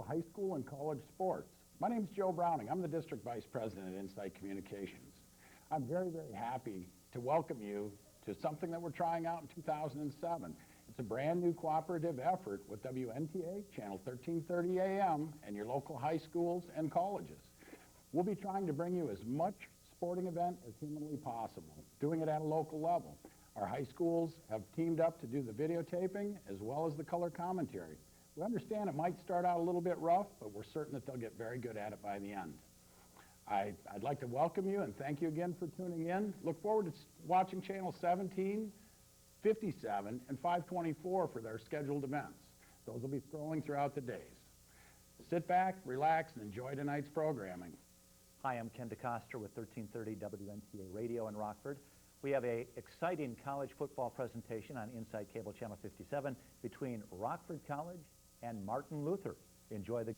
high school and college sports. My name is Joe Browning. I'm the District Vice President at Insight Communications. I'm very, very happy to welcome you to something that we're trying out in 2007. It's a brand new cooperative effort with WNTA, Channel 1330 AM, and your local high schools and colleges. We'll be trying to bring you as much sporting event as humanly possible, doing it at a local level. Our high schools have teamed up to do the videotaping as well as the color commentary. We understand it might start out a little bit rough, but we're certain that they'll get very good at it by the end. I'd like to welcome you and thank you again for tuning in. Look forward to watching Channel 17, 57, and 524 for their scheduled events. Those will be scrolling throughout the days. Sit back, relax, and enjoy tonight's programming. Hi, I'm Ken DeCoster with 1330 WNTA Radio in Rockford. We have an exciting college football presentation on Inside Cable Channel 57 between Rockford College and Martin Luther. Enjoy the...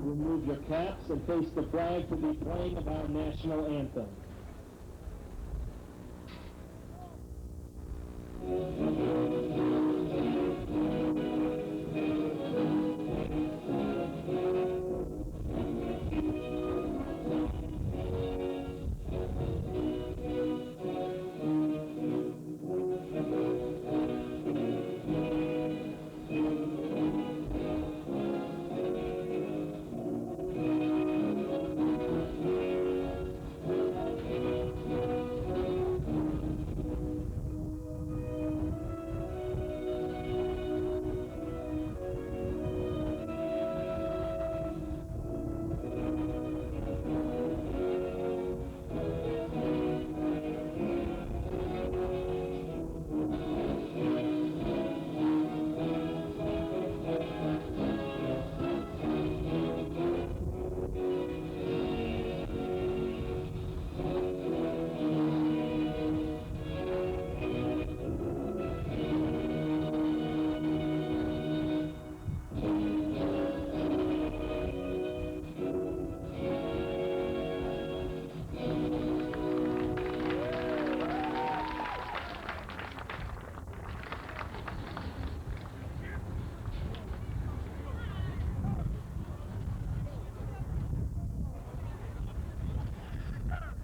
Remove your caps and face the flag to be playing our national anthem.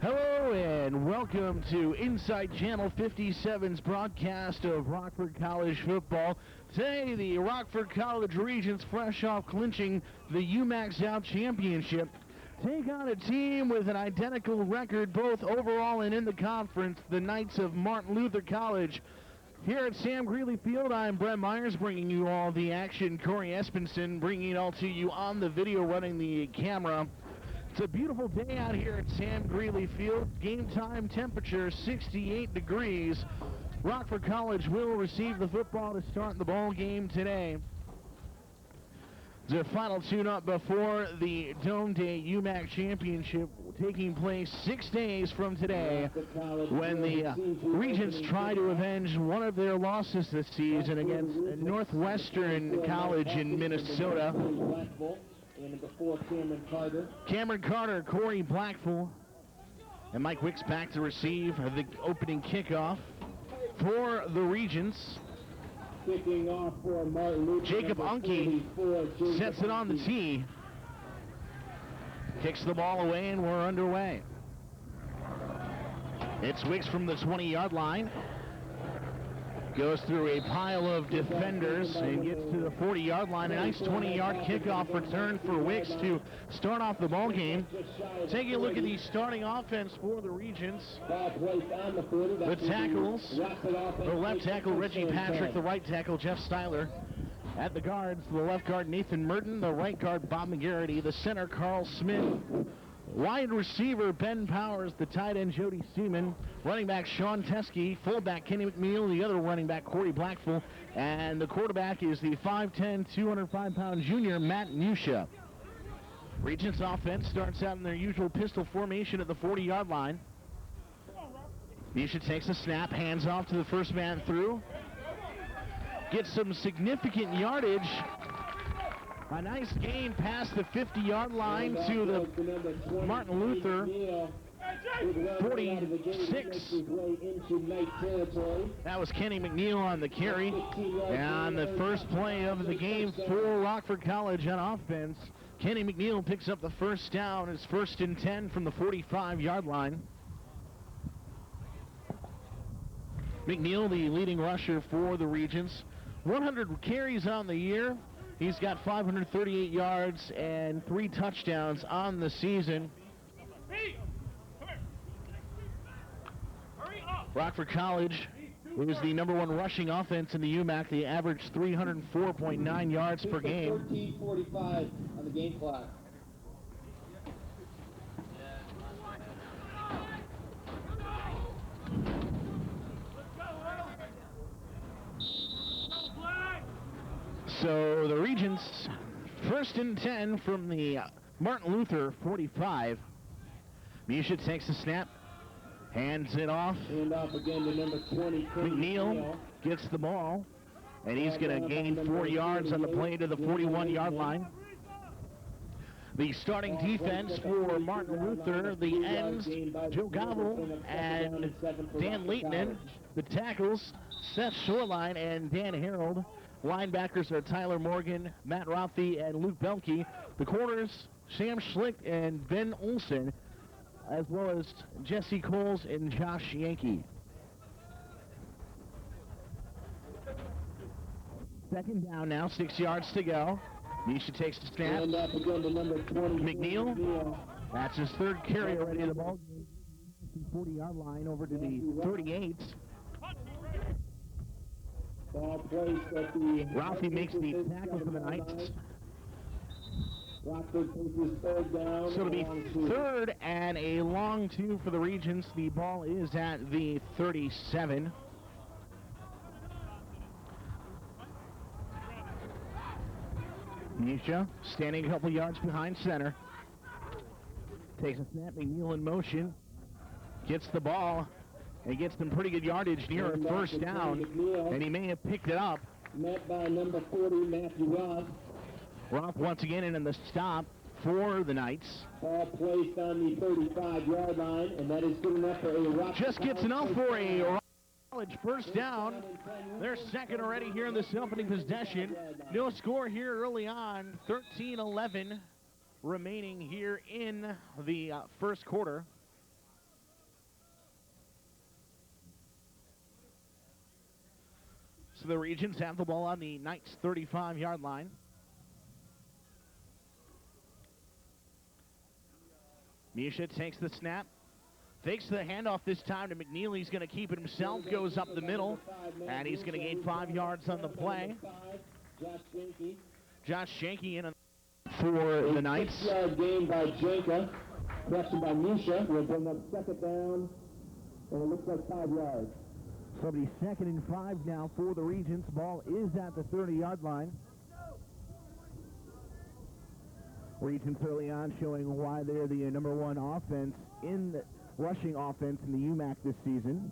Hello and welcome to Inside Channel 57's broadcast of Rockford College football. Today, the Rockford College Regents, fresh off clinching the UMAC South Championship, take on a team with an identical record both overall and in the conference, the Knights of Martin Luther College. Here at Sam Greeley Field, I'm Brett Myhres bringing you all the action. Corey Espenson bringing it all to you on the video, running the camera. It's a beautiful day out here at Sam Greeley Field. Game time temperature 68 degrees. Rockford College will receive the football to start the ball game today. The final tune-up before the Dome Day UMAC Championship taking place 6 days from today when the Regents try to avenge one of their losses this season against Northwestern College in Minnesota. Cameron Carter, Corey Blackful, and Mike Wicks back to receive the opening kickoff for the Regents. Kicking off for Martin Luther. Jacob Unke sets it on the tee. Kicks the ball away, and we're underway. It's Wicks from the 20-yard line. Goes through a pile of defenders and gets to the 40-yard line. A nice 20-yard kickoff return for Wicks to start off the ball game. Taking a look at the starting offense for the Regents. The tackles, the left tackle Reggie Patrick, the right tackle Jeff Styler. At the guards, the left guard Nathan Merton, the right guard Bob McGarity, the center Carl Smith. Wide receiver Ben Powers, the tight end Jody Seaman, running back Sean Teskey, fullback Kenny McNeil, the other running back Corey Blackful, and the quarterback is the 5'10", 205-pound junior Matt Musha. Regents offense starts out in their usual pistol formation at the 40-yard line. Musha takes a snap, hands off to the first man through. Gets some significant yardage. A nice gain past the 50-yard line to the Martin Luther 46. That was Kenny McNeil on the carry. And the first play of the game for Rockford College on offense. Kenny McNeil picks up the first down. It's 1st and 10 from the 45-yard line. McNeil, the leading rusher for the Regents. 100 carries on the year. He's got 538 yards and 3 touchdowns on the season. Rockford College is the #1 rushing offense in the UMAC. They average 304.9 yards per game. 13:45 on the game clock. So the Regents, 1st and 10 from the Martin Luther 45. Musha takes the snap, hands it off. Hand off again to number 20. McNeil gets the ball, and he's going to gain 4 yards on the play to the 41-yard line. The starting defense for Martin Luther, the ends, Joe Gobble and Dan Leitner. The tackles, Seth Shoreline and Dan Harold. Linebackers are Tyler Morgan, Matt Rothey, and Luke Belke. The corners, Sam Schlick and Ben Olson, as well as Jesse Coles and Josh Yankee. Second down now, 6 yards to go. Musha takes the snap. And up again to number 20. McNeil, that's his 3rd carry already in the ball game. 40-yard line over to the 38. Ball placed at the... Ralphie makes the tackle for the Knights. Rockford takes his 3rd down. So it'll be 3rd and a long 2 for the Regents. The ball is at the 37. Musha standing a couple yards behind center. Takes a snap, McNeil in motion. Gets the ball. He gets some pretty good yardage near a 1st down, and he may have picked it up. Met by number 40, Matthew Roth. Roth once again in the stop for the Knights. Ball placed on the 35-yard line, and that is good enough for a Rockford. Just gets enough for a College 1st down. They're 2nd already here in this opening possession. No score here early on. 13-11 remaining here in the 1st quarter. So the Regents have the ball on the Knights' 35-yard line. Musha takes the snap. Fakes the handoff this time to McNeil. He's going to keep it himself. Goes up the middle. And he's going to gain 5 yards on the play. Josh Shanky in for the Knights. 6-yard gain by Janka. Correction by Musha. We'll bring up 2nd down. And it looks like 5 yards. So it'll be 2nd and 5 now for the Regents. Ball is at the 30-yard line. Regents early on showing why they're the #1 offense in the rushing offense in the UMAC this season.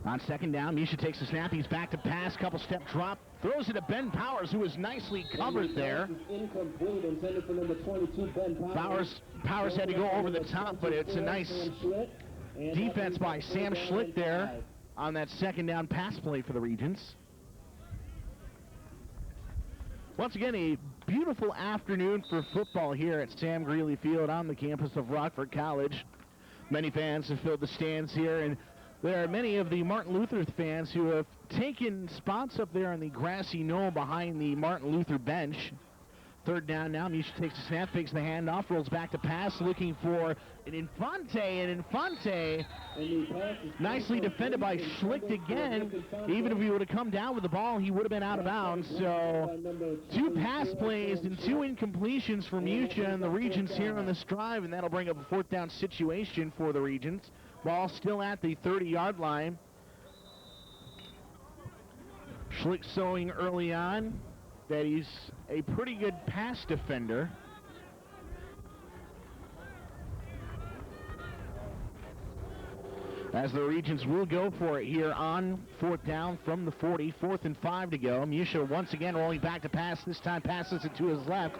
On 2nd down, Musha takes the snap. He's back to pass, couple step drop. Throws it to Ben Powers, who was nicely covered there. Incomplete, intended for number 22, Ben Powers. Powers had to go over the top, but it's a nice defense by Sam Schlick there on that 2nd down pass play for the Regents. Once again, a beautiful afternoon for football here at Sam Greeley Field on the campus of Rockford College. Many fans have filled the stands here, and there are many of the Martin Luther fans who have taken spots up there on the grassy knoll behind the Martin Luther bench. Third down now. Myhres takes the snap, fakes the handoff, rolls back to pass, looking for an Infante, and Infante nicely defended by Schlicht again. Even if he would have come down with the ball, he would have been out of bounds. So 2 pass plays and 2 incompletions for Myhres and the Regents here on this drive, and that'll bring up a 4th down situation for the Regents. Ball still at the 30-yard line. Schlicht showing early on that he's a pretty good pass defender. As the Regents will go for it here on 4th down from the 40, 4th and 5 to go. Myhres once again rolling back to pass. This time passes it to his left.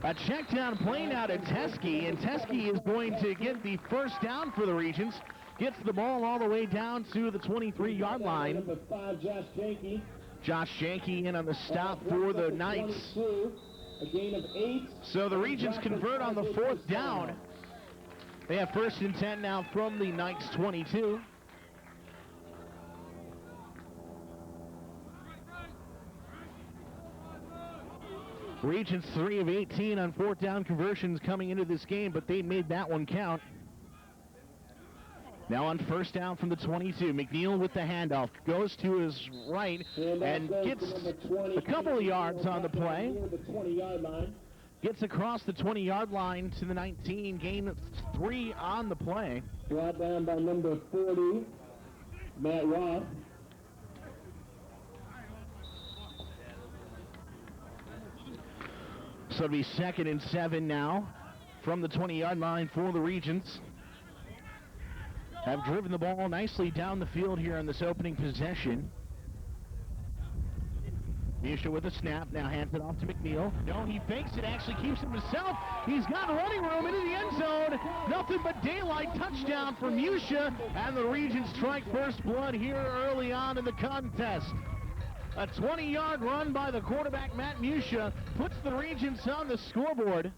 A check down play now to Teskey, and Teskey is going to get the 1st down for the Regents. Gets the ball all the way down to the 23-yard line. Number 5, Josh Janke. Josh Janke in on the stop for the Knights. A gain of 8. So the Regents convert on the 4th down. They have 1st and 10 now from the Knights 22. Regents 3 of 18 on 4th down conversions coming into this game, but they made that one count. Now on 1st down from the 22, McNeil with the handoff, goes to his right and gets a couple of yards on the play. Gets across the 20-yard line to the 19, gain 3 on the play. Brought down by number 40, Matt Roth. So it'll be 2nd and 7 now from the 20-yard line for the Regents. Have driven the ball nicely down the field here on this opening possession. Myhres with a snap, now hands it off to McNeil. No, he fakes it, actually keeps it himself. He's got running room into the end zone. Nothing but daylight, touchdown for Myhres, and the Regents strike first blood here early on in the contest. A 20-yard run by the quarterback, Matt Myhres, puts the Regents on the scoreboard.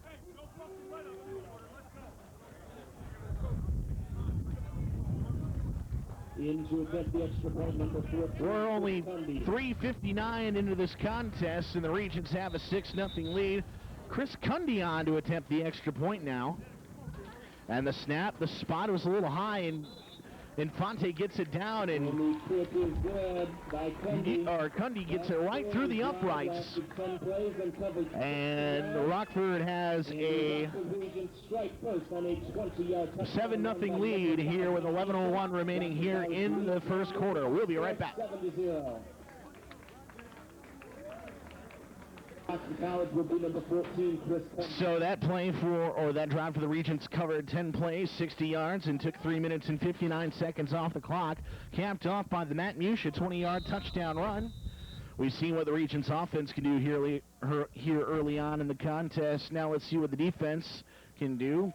Into attempt the extra point, number 4. We're only 3:59 into this contest, and the Regents have a 6-0 lead. Chris Cundy on to attempt the extra point now. And the snap, the spot was a little high, and Infante gets it down, and the kick is good by Cundy. Cundy gets it right through the uprights. And Rockford has a 7-0 lead here with 11:01 remaining here in the first quarter. We'll be right back. So that play that drive for the Regents covered 10 plays, 60 yards, and took 3 minutes and 59 seconds off the clock. Capped off by the Matt Myhres 20-yard touchdown run. We've seen what the Regents offense can do here early on in the contest. Now let's see what the defense can do.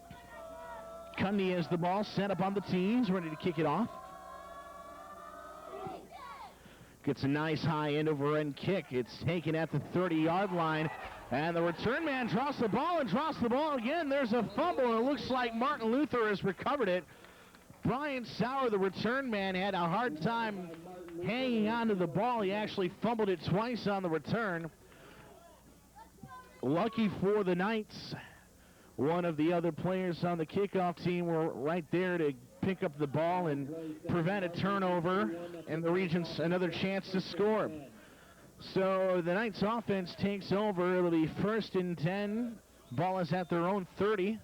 Cundy has the ball set up on the tees, ready to kick it off. Gets a nice high end-over-end kick. It's taken at the 30-yard line. And the return man drops the ball again. There's a fumble, and it looks like Martin Luther has recovered it. Brian Sauer, the return man, had a hard time hanging on to the ball. He actually fumbled it twice on the return. Lucky for the Knights, one of the other players on the kickoff team were right there to pick up the ball and prevent a turnover, and the Regents another chance to score. So the Knights offense takes over. It'll be 1st and 10. Ball is at their own 30.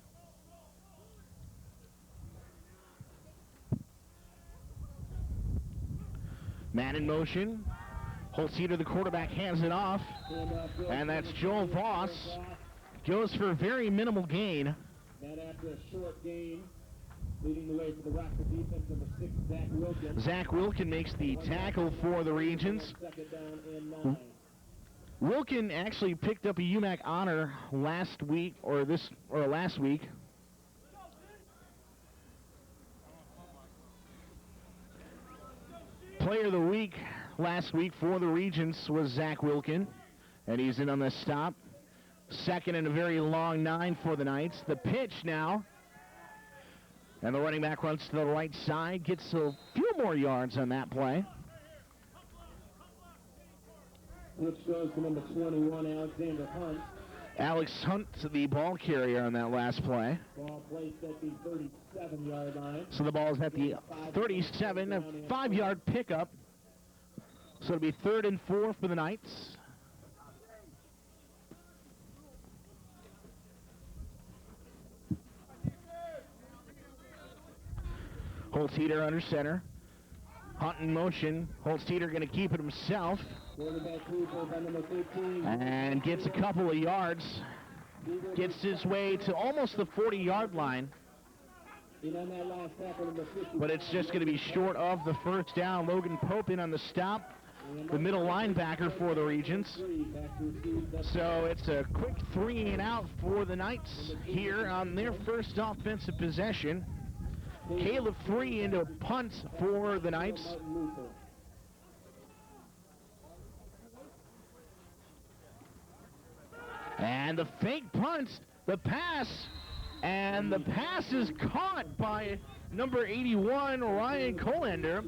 Man in motion. Holzeder, the quarterback, hands it off. And that's Joel Voss. Goes for a very minimal gain. That after a short gain, leading the way for the Rockford defense, number 6, Zach Wilkin. Zach Wilkin makes the tackle for the Regents. 2nd down and 9. Wilkin actually picked up a UMAC honor last week. Player of the week last week for the Regents was Zach Wilkin, and he's in on the stop. 2nd and a very long 9 for the Knights. The pitch now And the running back runs to the right side, gets a few more yards on that play. Which goes to number 21, Alexander Hunt. Alex Hunt, the ball carrier on that last play. Ball placed at the 37-yard line. So the ball is at the 37, a 5-yard pickup. So it'll be 3rd and 4 for the Knights. Holtz-Heater under center. Hunt in motion. Holtz-Heater going to keep it himself. And gets a couple of yards. Gets his way to almost the 40-yard line. But it's just going to be short of the first down. Logan Pope in on the stop, the middle linebacker for the Regents. So it's a quick 3 and out for the Knights here on their first offensive possession. Caleb Free into a punt for the Knights. And the fake punt, the pass, and the pass is caught by number 81, Ryan Colander.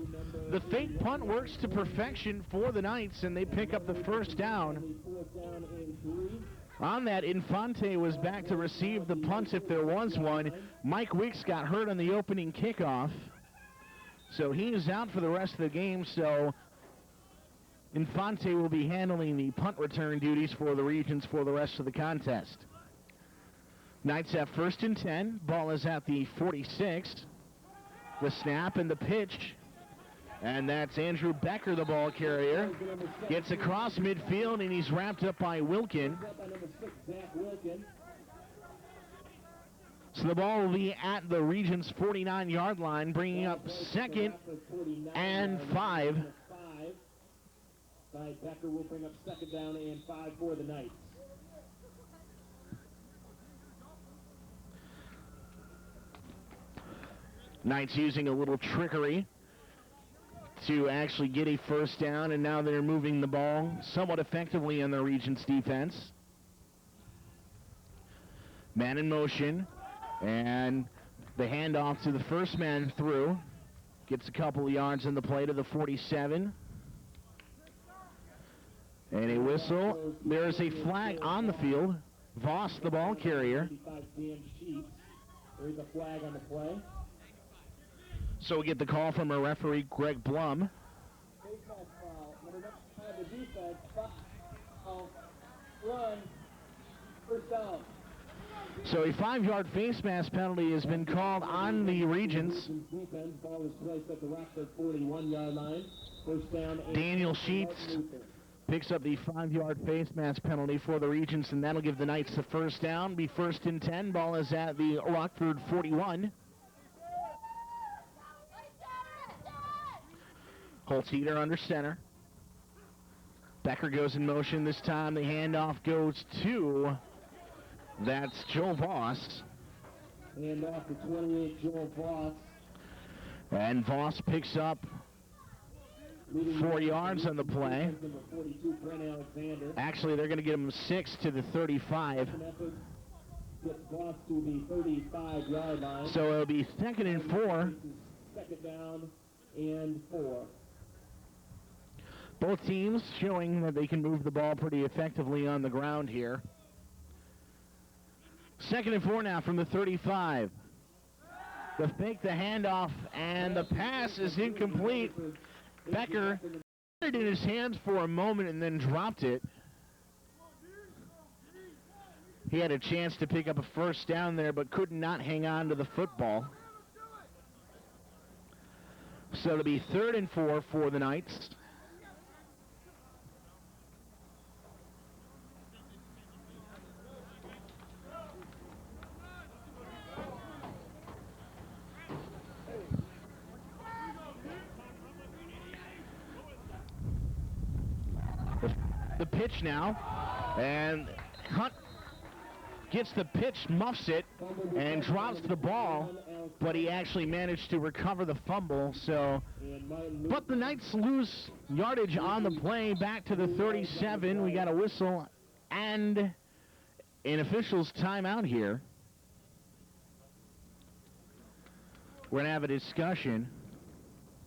The fake punt works to perfection for the Knights, and they pick up the first down. On that, Infante was back to receive the punt if there was one. Mike Wicks got hurt on the opening kickoff, so he is out for the rest of the game, so Infante will be handling the punt return duties for the Regents for the rest of the contest. Knights have 1st and 10. Ball is at the 46. The snap and the pitch. And that's Andrew Becker, the ball carrier. Gets across midfield, and he's wrapped up by Wilkin. So the ball will be at the Regents' 49-yard line, bringing up 2nd and 5. Becker will bring up 2nd down and 5 for the Knights. Knights using a little trickery to actually get a first down, and now they're moving the ball somewhat effectively on the Regents' defense. Man in motion, and the handoff to the first man through. Gets a couple of yards in the play to the 47. And a whistle. There is a flag on the field. Voss, the ball carrier. There is a flag on the play. So we get the call from our referee, Greg Blum. The defense, run, first down. So a 5-yard face mask penalty has been called on the Regents. Defense, ball is placed at the Rockford 41-yard line. First down. Daniel Sheets picks up the 5-yard face mask penalty for the Regents, and that'll give the Knights the first down. Be 1st and 10. Ball is at the Rockford 41. Holtz-Heater under center. Becker goes in motion this time. The handoff goes to, that's Joe Voss. Handoff to 28, Joe Voss. And Voss picks up 4 yards on the play. Number 42, Brent Alexander. Actually, they're going to get him 6 to the 35. Gets Voss to the 35-yard line. So it'll be 2nd and 4. 2nd down and 4. Both teams showing that they can move the ball pretty effectively on the ground here. 2nd and 4 now from the 35. The fake, the handoff, and the pass is incomplete. Becker had it in his hands for a moment and then dropped it. He had a chance to pick up a first down there, but could not hang on to the football. So it'll be 3rd and 4 for the Knights. The pitch now, and Hunt gets the pitch, muffs it, and drops the ball, but he actually managed to recover the fumble. So, but the Knights lose yardage on the play back to the 37. We got a whistle and an official's timeout here. We're going to have a discussion.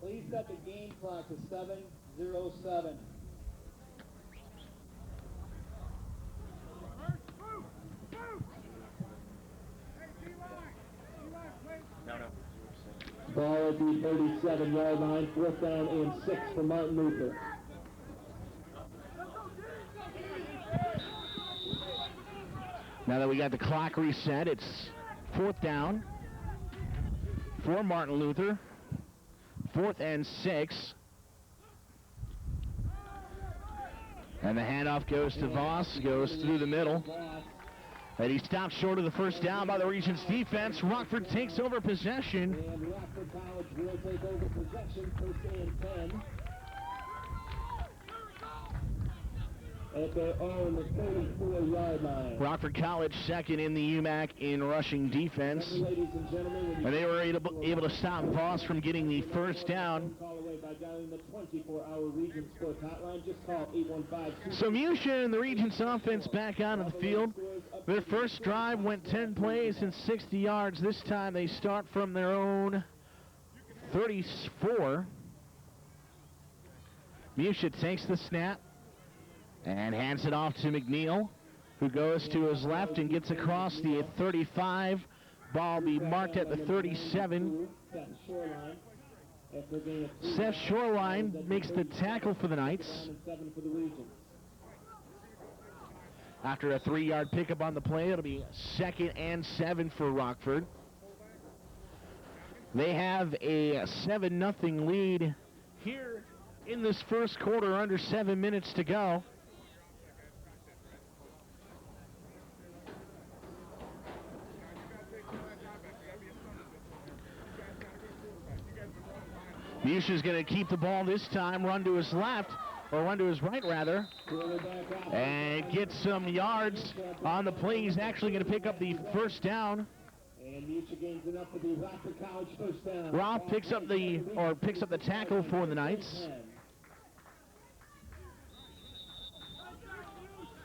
Please set the game clock to 7:07. Ball at the 37-yard line, 4th down and 6 for Martin Luther. Now that we got the clock reset, it's 4th down for Martin Luther. 4th and 6. And the handoff goes to Voss, goes through the middle. And he stopped short of the first down by the Regents defense. Rockford takes over possession. And Rockford College will take over possession, 1st and 10. At their own 34-yard line. Rockford College second in the UMAC in rushing defense. Ladies and gentlemen, And they were able to stop Voss from getting the first down. call away by dialing the 24-hour Regents Sports hotline. Just call 815. So Musha and the Regents offense back out of the field. Their first drive went 10 plays and 60 yards. This time they start from their own 34. Musha takes the snap and hands it off to McNeil, who goes to his left and gets across the 35. Ball be marked at the 37. Seth Shoreline makes the tackle for the Knights. After a 3-yard pickup on the play, it'll be 2nd and 7 for Rockford. They have a 7-0 lead here in this first quarter, under 7 minutes to go. Musha's going to keep the ball this time, run to his left, or run to his right rather, and get some yards on the play. He's actually going to pick up the first down. And Musha gains enough for the Rockford College first down. Roth picks up the tackle for the Knights.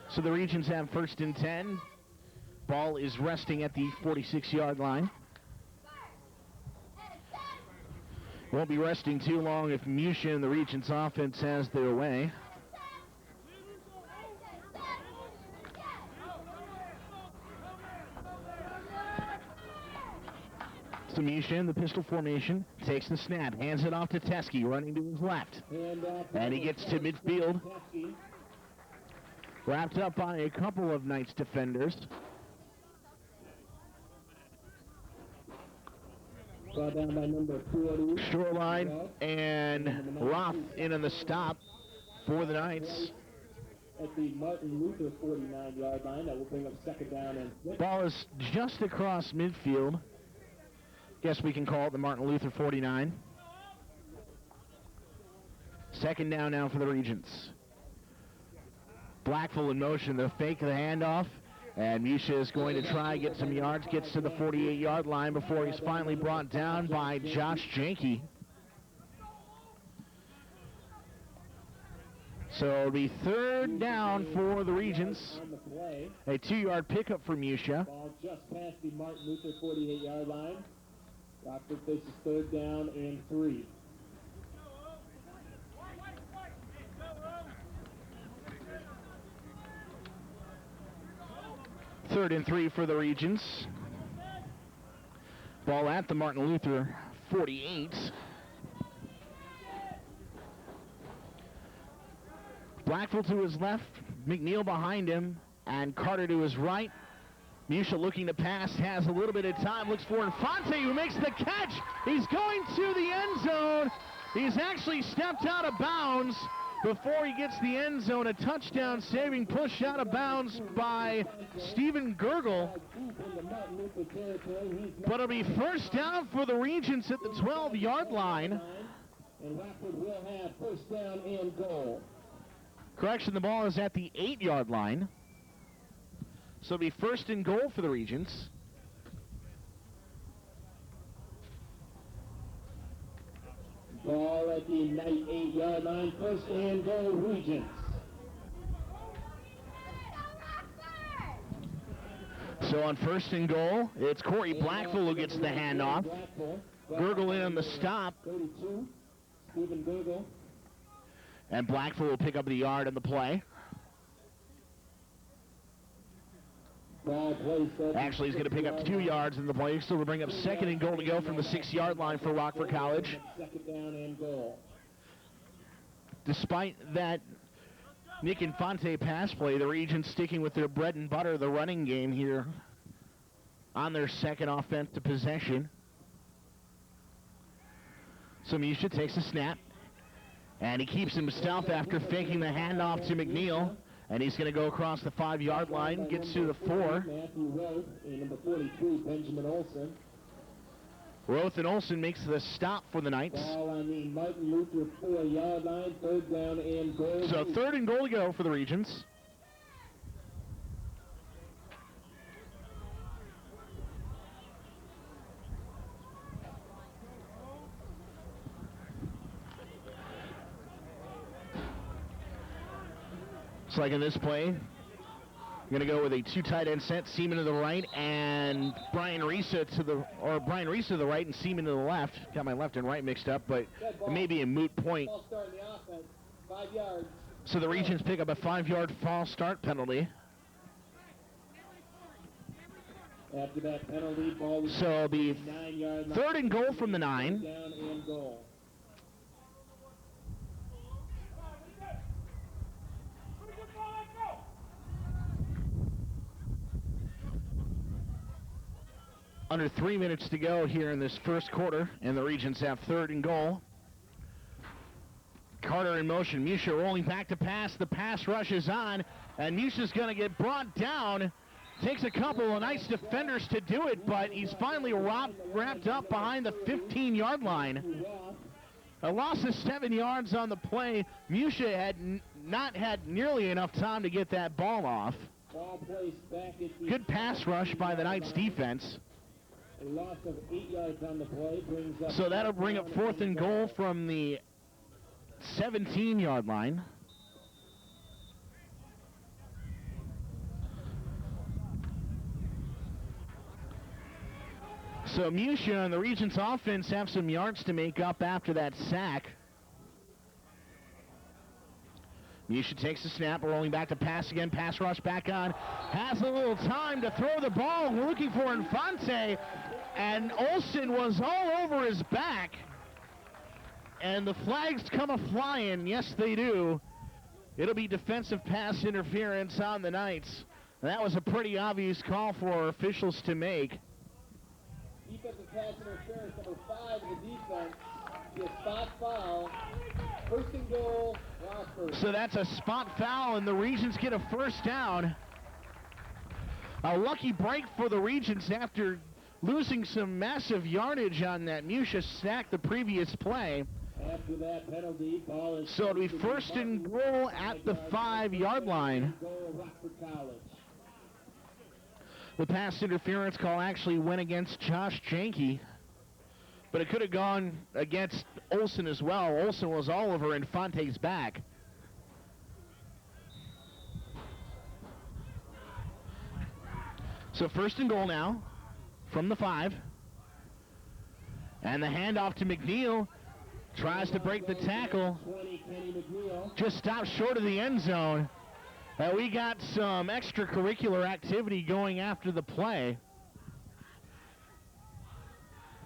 So the Regents have 1st and 10. Ball is resting at the 46-yard line. Won't be resting too long if Musha and the Regents offense has their way. So Musha in the pistol formation, takes the snap, hands it off to Teskey, running to his left. And he gets to midfield. Wrapped up by a couple of Knights defenders. Brought down by number 40. Shoreline and Roth in on the stop for the Knights. At the Martin Luther 49-yard line, that will bring up 2nd down and 6. Ball is just across midfield. Guess we can call it the Martin Luther 49. 2nd down now for the Regents. Blackful in motion, they'll fake the handoff. And Musha is going to try get some yards, gets to the 48-yard line before he's finally brought down by Josh Janke. So it'll be 3rd down for the Regents. A 2-yard pickup for Musha. Ball just past the Martin Luther 48-yard line. Rockford faces 3rd down and 3. Third and 3 for the Regents. Ball at the Martin Luther 48. Blackful to his left, McNeil behind him, and Carter to his right. Musha looking to pass, has a little bit of time, looks for Infante, who makes the catch. He's going to the end zone. He's actually stepped out of bounds before he gets the end zone. A touchdown saving push out of bounds by Stephen Gergel. But it'll be 1st down for the Regents at the 12-yard line. And Rockford will have 1st down and goal. Correction, the ball is at the 8-yard line. So it'll be 1st and goal for the Regents. Ball at the 8-yard line, 1st and goal, Regents. So on 1st and goal, it's Corey Blackful who gets the handoff. Gurgle in on the stop. 32, Stephen Gurgle. And Blackfoot will pick up the yard on the play. Actually, he's going to pick up 2 yards in the play, so we'll bring up 2nd and goal to go from the 6-yard line for Rockford College. Second down and goal. Despite that Nick Infante pass play, the Regents sticking with their bread and butter, the running game here on their second offensive possession. So Myhres takes a snap, and he keeps himself after faking the handoff to McNeil. And he's going to go across the 5-yard line, gets to the 4. Matthew Roth and number 43, Benjamin Olson. Roth and Olson makes the stop for the Knights. Ball on the Martin Luther 4-yard line, 3rd down and goal. So 3rd and goal to go for the Regents. Looks like in this play, I'm going to go with a 2 tight end set, Seaman to the right, and Brian Risa to the right and Seaman to the left. Got my left and right mixed up, but it may be a moot point. Ball start in the offense, 5 yards. So the Regents pick up a 5-yard false start penalty. After that penalty, ball was So it'll be 9-yard line. 3rd and goal from the 9. Down and goal. Under 3 minutes to go here in this first quarter, and the Regents have 3rd and goal. Carter in motion. Myhres rolling back to pass. The pass rush is on, and Myhres is going to get brought down. Takes a couple of nice defenders to do it, but he's finally wrapped up behind the 15-yard line. A loss of 7 yards on the play. Myhres had not had nearly enough time to get that ball off. Ball placed back at the Good pass rush by the Knights defense. A loss of 8 yards on the play brings up. So that'll bring up 4th and goal from the 17-yard line. So Myhres and the Regents offense have some yards to make up after that sack. Myhres takes the snap, rolling back to pass again, pass rush back on. Has a little time to throw the ball, looking for Infante, and Olson was all over his back. And the flags come a-flying, yes they do. It'll be defensive pass interference on the Knights. And that was a pretty obvious call for officials to make. Defensive pass interference, number 5 in the defense. A spot foul. 1st and goal, Rockford. So that's a spot foul, and the Regents get a 1st down. A lucky break for the Regents after losing some massive yardage on that Myhres sack the previous play. After that penalty, ball is So it'll be 1st and goal at the 5-yard line. goal, Rockford College. The pass interference call actually went against Josh Janke, but it could have gone against Olson as well. Olson was all over Infante's back. So 1st and goal now from the 5. And the handoff to McNeil. Tries to break the tackle. 20, Kenny McNeil. Just stopped short of the end zone. We got some extracurricular activity going after the play.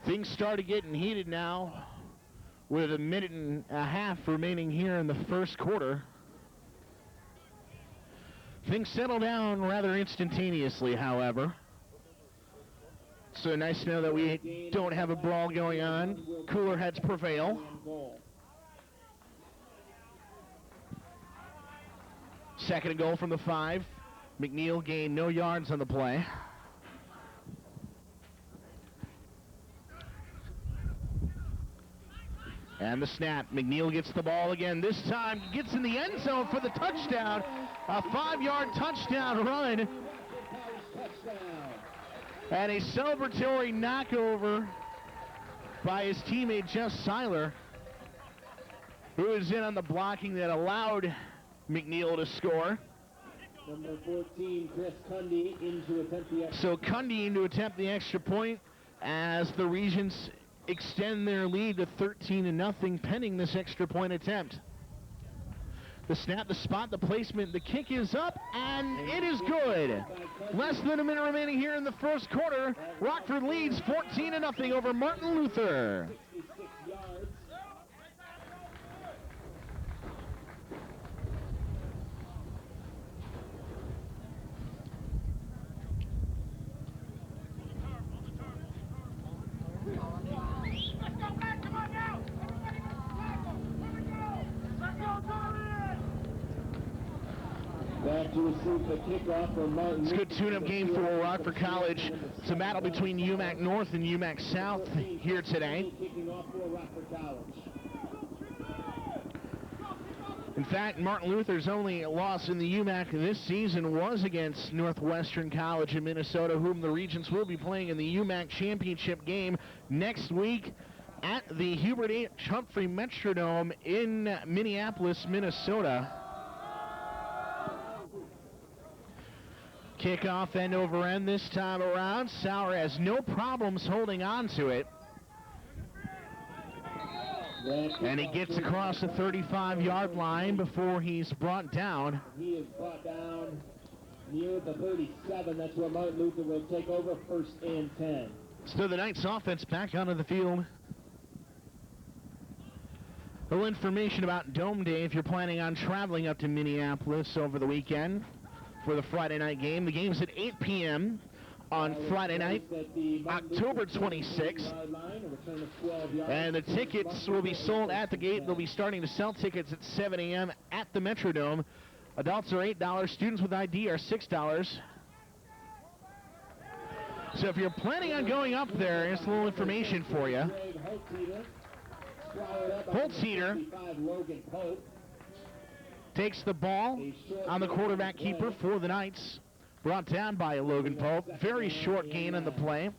Things started getting heated now with a minute and a half remaining here in the first quarter. Things settle down rather instantaneously, however. So nice to know that we don't have a brawl going on. Cooler heads prevail. 2nd and goal from the 5. McNeil gained no yards on the play. And the snap. McNeil gets the ball again. This time gets in the end zone for the touchdown. A 5-yard touchdown run. And a celebratory knockover by his teammate Jeff Seiler, who is in on the blocking that allowed McNeil to score. Number 14, Chris Cundy, in to attempt the extra. So Cundy in to attempt the extra point as the Regents extend their lead to 13-0 pending this extra point attempt. The snap, the spot, the placement, the kick is up, and it is good. Less than a minute remaining here in the first quarter. Rockford leads 14-0 over Martin Luther. 66 yards. Back to receive the kickoff from Martin. It's a good tune-up game for Rockford College. It's a battle between UMAC North and UMAC South here today. Kicking off for Rockford College. In fact, Martin Luther's only loss in the UMAC this season was against Northwestern College in Minnesota, whom the Regents will be playing in the UMAC championship game next week at the Hubert H. Humphrey Metrodome in Minneapolis, Minnesota. Kickoff end over end this time around. Sauer has no problems holding on to it. And he gets across the 35-yard line before he's brought down. He is brought down near the 37. That's where Martin Luther will take over, 1st and 10. So the Knights offense back onto the field. A little information about Dome Day if you're planning on traveling up to Minneapolis over the weekend for the Friday night game. The game's at 8 p.m. on Friday night, October 26th. And the tickets will be sold at the gate. They'll be starting to sell tickets at 7 a.m. at the Metrodome. Adults are $8. Students with ID are $6. So if you're planning on going up there, here's a little information for you. Holtzeder takes the ball on the quarterback keeper for the Knights. Brought down by Logan Pope. Very short gain on the play.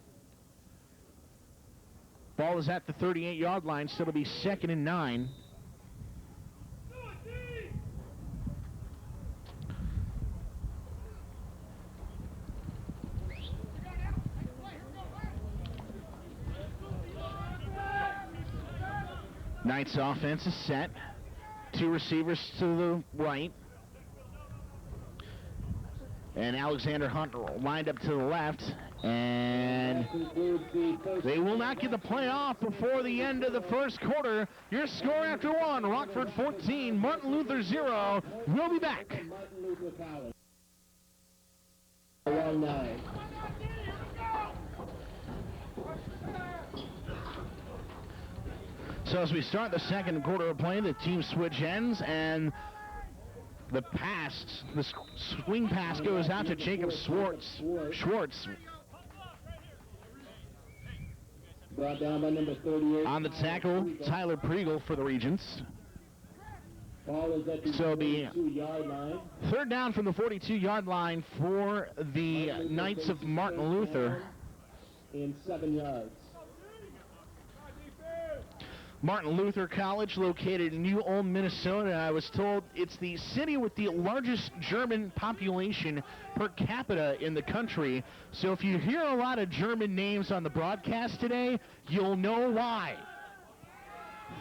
Ball is at the 38-yard line, so it'll be 2nd and 9. Knights offense is set. 2 receivers to the right. And Alexander Hunt lined up to the left. And they will not get the play off before the end of the first quarter. Your score after 1, Rockford 14, Martin Luther 0. We'll be back. Martin Luther College. 1-9. So as we start the second quarter of play, the team switch ends, and the swing pass goes out to Jacob Schwartz. Brought down by number 38. On the tackle, Tyler Priegel for the Regents. Ball is at the 42-yard line. 3rd down from the 42-yard line for the Knights of Martin Luther. In 7 yards. Martin Luther College, located in New Ulm, Minnesota. I was told it's the city with the largest German population per capita in the country. So if you hear a lot of German names on the broadcast today, you'll know why.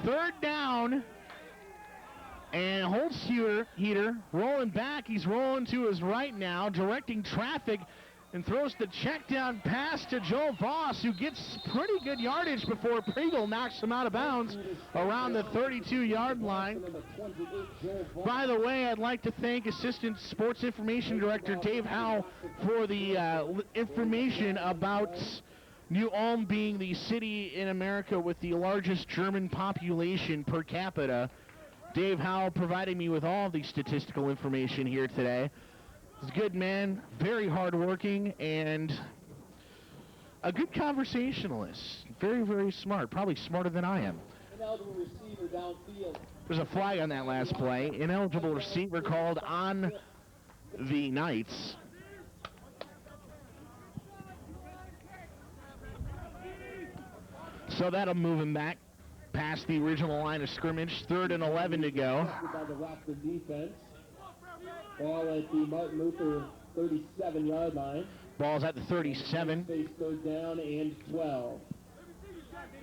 3rd down, and Holtzeder rolling back. He's rolling to his right now, directing traffic, and throws the check down pass to Joe Voss, who gets pretty good yardage before Priegel knocks him out of bounds around the 32-yard line. By the way, I'd like to thank Assistant Sports Information Director Dave Howe for the information about New Ulm being the city in America with the largest German population per capita. Dave Howe providing me with all the statistical information here today. He's a good man, very hardworking, and a good conversationalist. Very, very smart. Probably smarter than I am. Ineligible receiver downfield. There's a flag on that last play. Ineligible receiver called on the Knights. So that'll move him back past the original line of scrimmage. 3rd and 11 to go. By the Rockford defense. Ball at the Martin Luther 37-yard line. Ball's at the 37. Face 3rd down and 12.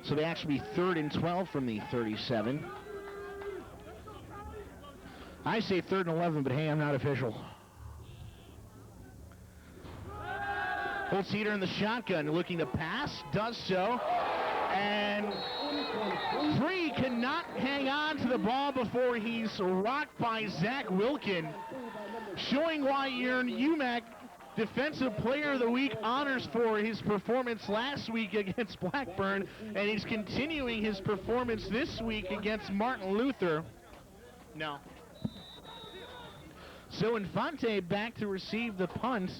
So they actually be 3rd and 12 from the 37. I say 3rd and 11, but hey, I'm not official. Holtzeder in the shotgun, looking to pass, does so. And Free cannot hang on to the ball before he's rocked by Zach Wilkin, showing why he earned UMAC Defensive Player of the Week honors for his performance last week against Blackburn, and he's continuing his performance this week against Martin Luther. No. So Infante back to receive the punt.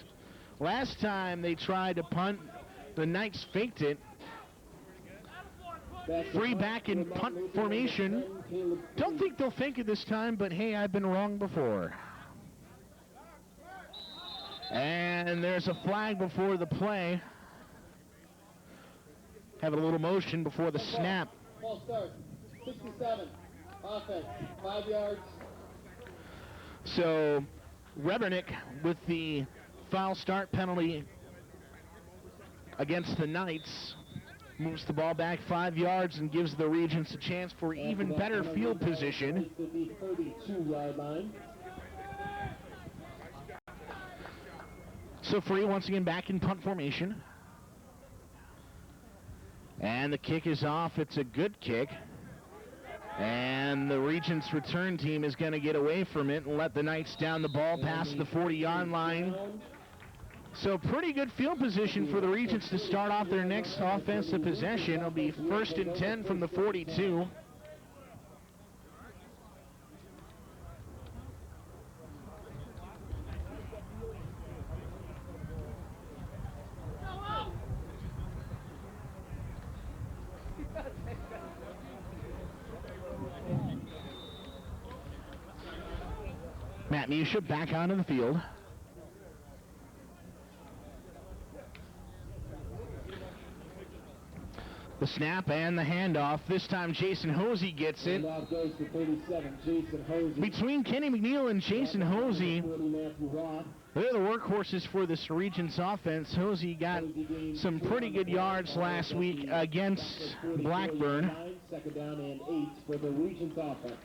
Last time they tried to punt, the Knights faked it. Free back in punt formation. Don't think they'll fake it this time, but hey, I've been wrong before. And there's a flag before the play. Having a little motion before the snap. Ball start. 67. Offense. 5 yards. So Rebernick with the foul start penalty against the Knights moves the ball back 5 yards and gives the Regents a chance for even better field position. To the 32-yard line. So Free once again back in punt formation. And the kick is off. It's a good kick. And the Regents return team is going to get away from it and let the Knights down the ball past the 40-yard line. So pretty good field position for the Regents to start off their next offensive possession. It'll be 1st and 10 from the 42. Matt Musha back onto the field. The snap and the handoff. This time Jason Hosey gets it. Handoff goes to 37, Jason Hosey. Between Kenny McNeil and Jason Hosey, they're the workhorses for this Regents offense. Hosey got some pretty good yards last week against Blackburn. 2nd down and 8 for the Regents offense.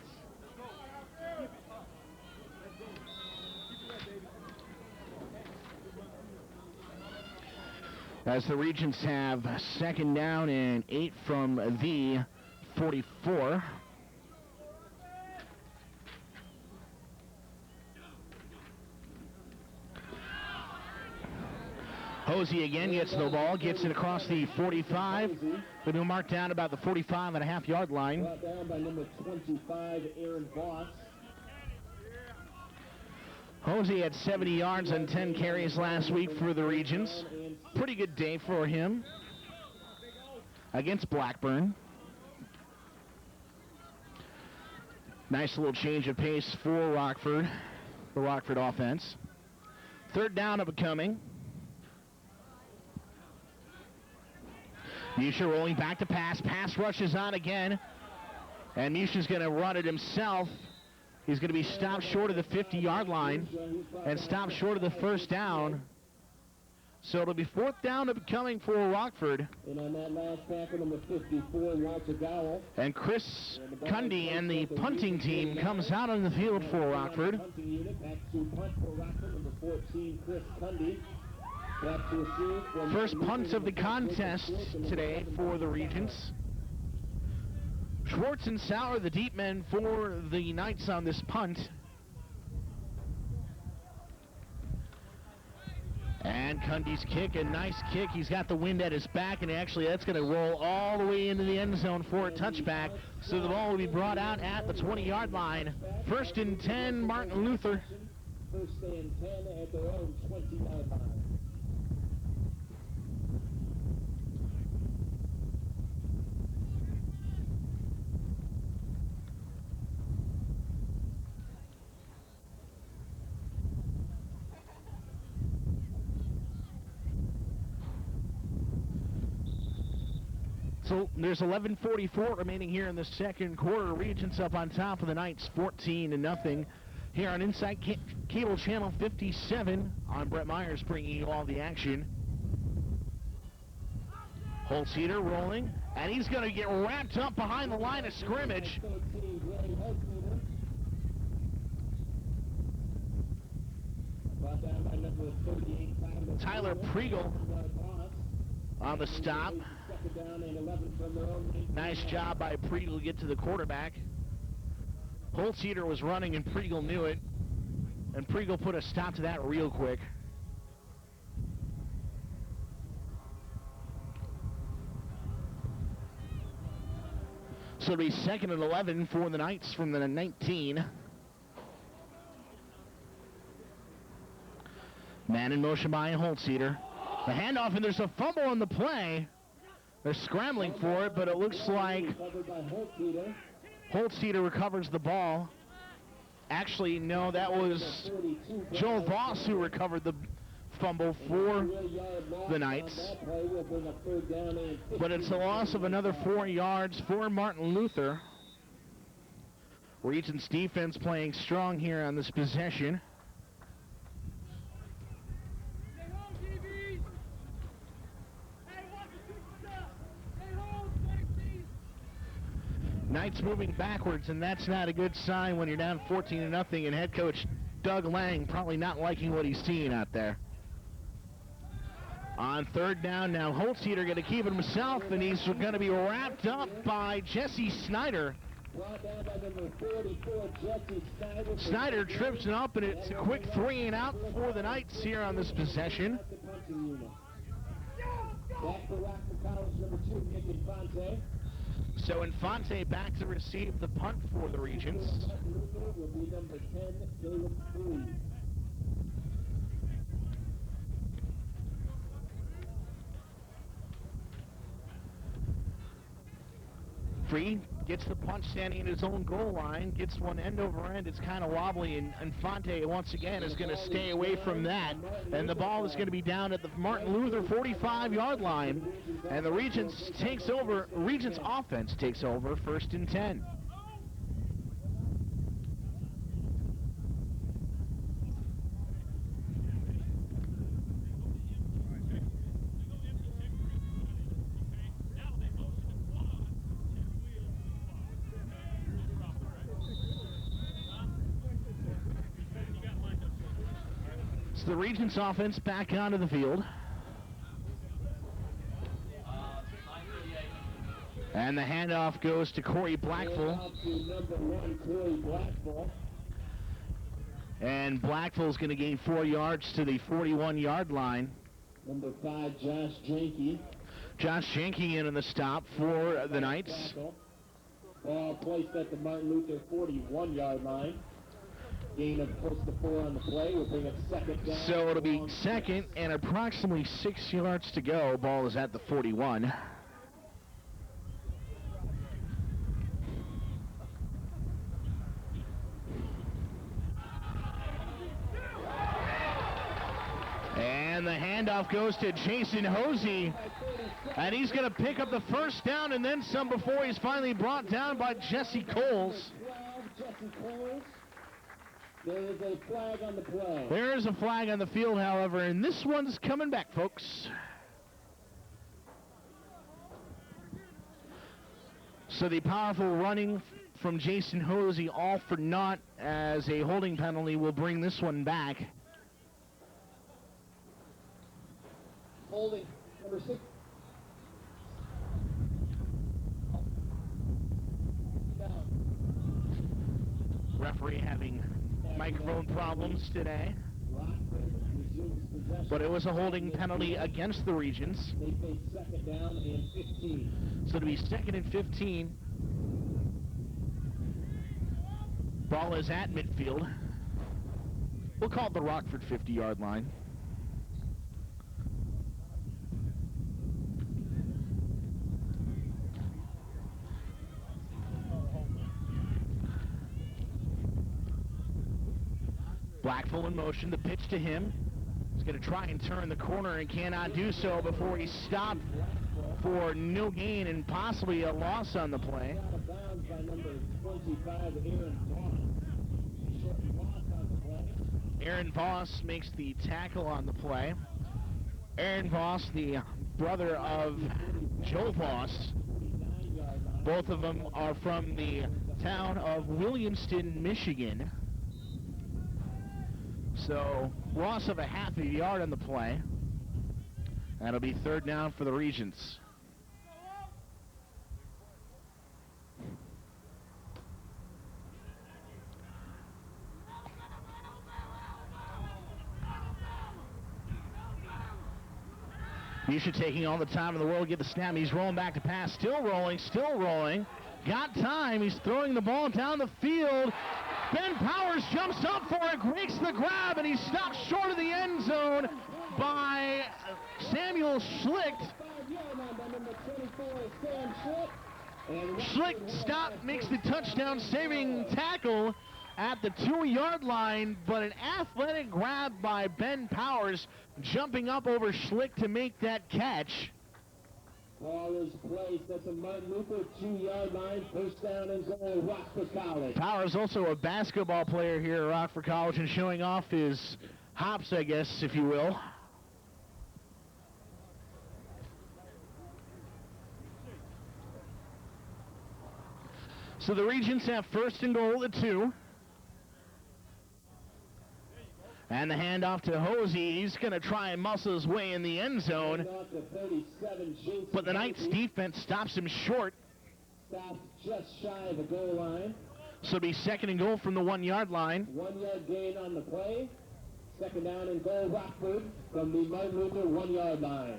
As the Regents have 2nd down and 8 from the 44. Hosey again gets the ball, gets it across the 45. They'll be marked down about the 45.5-yard line. Brought down by number 25, Aaron Voss. Hosey had 70 yards and 10 carries last week for the Regents. Pretty good day for him against Blackburn. Nice little change of pace for Rockford, the Rockford offense. 3rd down up and coming. Musha rolling back to pass. Pass rushes on again. And Musha's going to run it himself. He's going to be stopped short of the 50-yard line and stopped short of the 1st down. So it'll be 4th down up and coming for Rockford. And on that last tackle, number 54, Walter Gowell. And Chris Cundy and the punting team comes out on the field for Rockford. Punting unit back to punt for Rockford, number 14, Chris Cundy. Back to receive from First punt of the contest today for the Regents. Schwartz and Sauer, the deep men for the Knights on this punt. And Cundy's kick, a nice kick. He's got the wind at his back, and actually that's going to roll all the way into the end zone for a touchback. So the ball will be brought out at the 20-yard line. 1st and 10, Martin Luther. 1st and 10 at their own 20-yard line. So there's 11:44 remaining here in the 2nd quarter. Regents up on top of the Knights, 14-0. Here on Inside Cable Channel 57, I'm Brett Myhres bringing you all the action. Holzeder rolling, and he's going to get wrapped up behind the line of scrimmage. Tyler Priegel on the stop. Nice job by Priegel to get to the quarterback. Holzeder was running and Priegel knew it. And Priegel put a stop to that real quick. So it'll be 2nd and 11 for the Knights from the 19. Man in motion by Holzeder. The handoff, and there's a fumble on the play. They're scrambling for it, but it looks like Holzeder recovers the ball. Actually, no, that was Joel Voss who recovered the fumble for the Knights. But it's a loss of another 4 yards for Martin Luther. Regents defense playing strong here on this possession. Knights moving backwards, and that's not a good sign when you're down 14-0, and head coach Doug Lang probably not liking what he's seeing out there. On 3rd down now, Holzeder going to keep it himself, and he's going to be wrapped up by Jesse Snyder. Snyder trips it up, and it's a quick 3 and out for the Knights here on this possession. So Infante back to receive the punt for the Regents. Free gets the punch standing in his own goal line, gets one end over end. It's kind of wobbly, and Infante once again is going to stay away from that. And the ball is going to be down at the Martin Luther 45-yard line. And the Regents offense takes over 1st and 10. The Regents offense back onto the field. And the handoff goes to Corey Blackful. And Blackful's going to gain 4 yards to the 41-yard line. Number 5, Josh Jenke. Josh Jenke in on the stop for the Knights. Ball placed at the Martin Luther 41-yard line. Gain of close to 4 on the play. We'll bring it 2nd down. So it'll be 2nd and approximately 6 yards to go. Ball is at the 41. And the handoff goes to Jason Hosey. And he's going to pick up the 1st down and then some before he's finally brought down by Jesse Coles. There is a flag on the play. There is a flag on the field, however, and this one's coming back, folks. So the powerful running from Jason Hosey, all for naught, as a holding penalty will bring this one back. Holding, number 6. Referee having microphone problems today. But it was a holding penalty against the Regents. They face 2nd down and 15. So to be 2nd and 15. Ball is at midfield. We'll call it the Rockford 50-yard line. Blackful in motion, the pitch to him. He's going to try and turn the corner and cannot do so before he's stopped for no gain and possibly a loss on the play. Out of bounds by number 25, Aaron Voss. Aaron Voss makes the tackle on the play. Aaron Voss, the brother of Joe Voss. Both of them are from the town of Williamston, Michigan. So, loss of a half a yard on the play. That'll be third down for the Regents. Misha taking all the time in the world, get the snap. He's rolling back to pass, still rolling. Got time, he's throwing the ball down the field. Ben Powers jumps up for it, breaks the grab, and he's stopped short of the end zone by Samuel Schlicht. Schlicht makes the touchdown-saving tackle at the 2-yard line, but an athletic grab by Ben Powers, jumping up over Schlicht to make that catch. Powers placed at the Martin Luther 2-yard line, first down and goal, Rockford College. Powers also a basketball player here at Rockford College and showing off his hops, I guess, if you will. So the Regents have first and goal at 2. And the handoff to Hosey. He's going to try and muscle his way in the end zone. But the Knights defense stops him short. Stops just shy of the goal line. So it'll be second and goal from the 1-yard line. 1-yard gain on the play. Second down and goal, Rockford from the Martin Luther 1-yard line.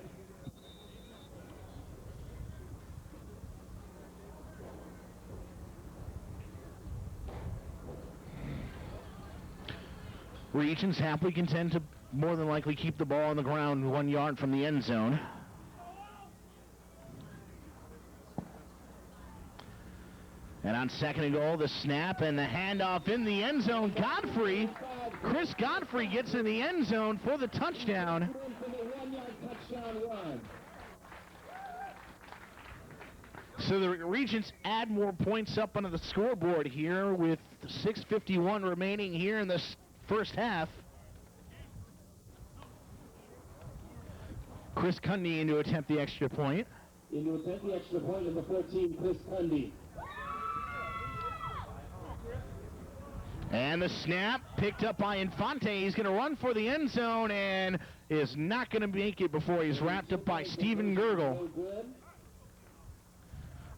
Regents happily content to more than likely keep the ball on the ground 1 yard from the end zone. And on second and goal, the snap and the handoff in the end zone. Chris Godfrey gets in the end zone for the touchdown. So the Regents add more points up onto the scoreboard here with 6:51 remaining here in the first half. Chris Cundy in to attempt the extra point. Number 14, Chris Cundy. And the snap picked up by Infante. He's going to run for the end zone and is not going to make it before he's wrapped up by Stephen Gergel.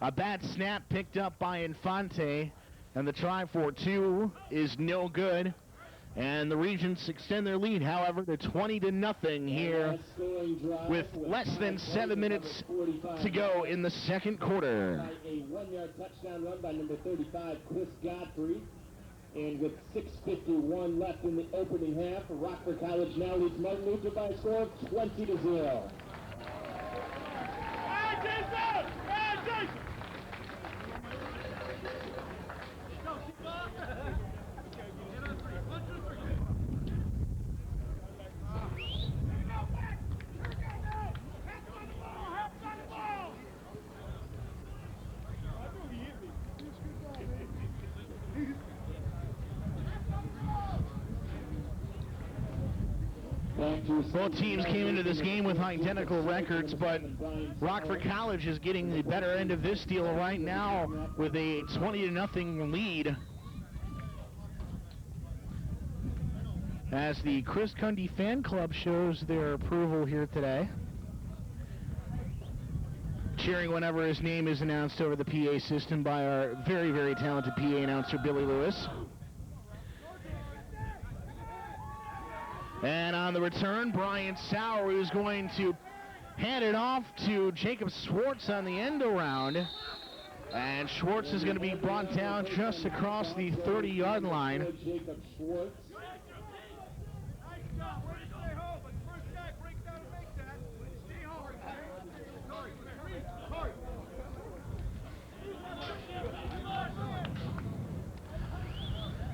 A bad snap picked up by Infante, and the try for 2 is no good. And the Regents extend their lead, however, to 20-0 here with less than 7 minutes to go in the second quarter. A 1-yard touchdown run by number 35, Chris Godfrey. And with 6:51 left in the opening half, Rockford College now leads Martin Luther by a score of 20-0. Both teams came into this game with identical records, but Rockford College is getting the better end of this deal right now with a 20-0 lead. As the Chris Cundy fan club shows their approval here today. Cheering whenever his name is announced over the PA system by our very, very talented PA announcer, Billy Lewis. And on the return, Brian Sauer is going to hand it off to Jacob Schwartz on the end around. And Schwartz is going to be brought down just across the 30-yard line.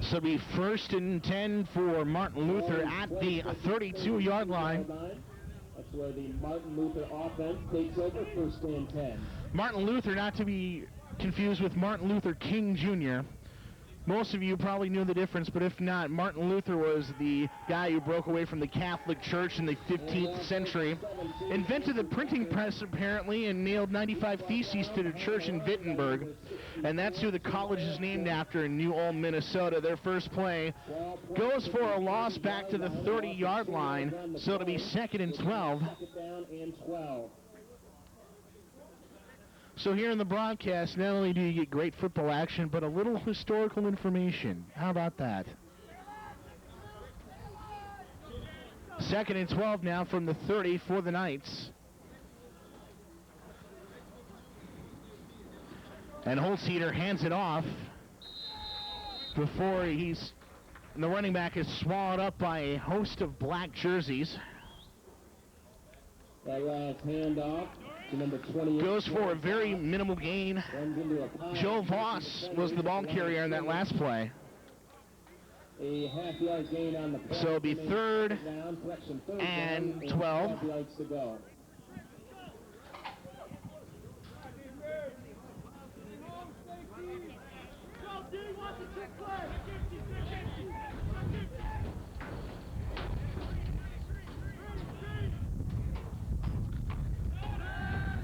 So it'll be 1st and 10 for Martin Luther at the 32-yard line. That's where the Martin Luther offense takes over, 1st and 10. Martin Luther, not to be confused with Martin Luther King Jr. Most of you probably knew the difference, but if not, Martin Luther was the guy who broke away from the Catholic Church in the 15th century, invented the printing press apparently, and nailed 95 theses to the church in Wittenberg. And that's who the college is named after in New Ulm, Minnesota. Their first play goes for a loss back to the 30-yard line, so it'll be 2nd and 12. So here in the broadcast, not only do you get great football action, but a little historical information. How about that? 2nd and 12 now from the 30 for the Knights. And Holzeder hands it off before the running back is swallowed up by a host of black jerseys. That last handoff. Number 28 goes for a very minimal gain. Joe Voss was the ball carrier in that last play. A half-yard gain on the pass. So it'll be 3rd and 12.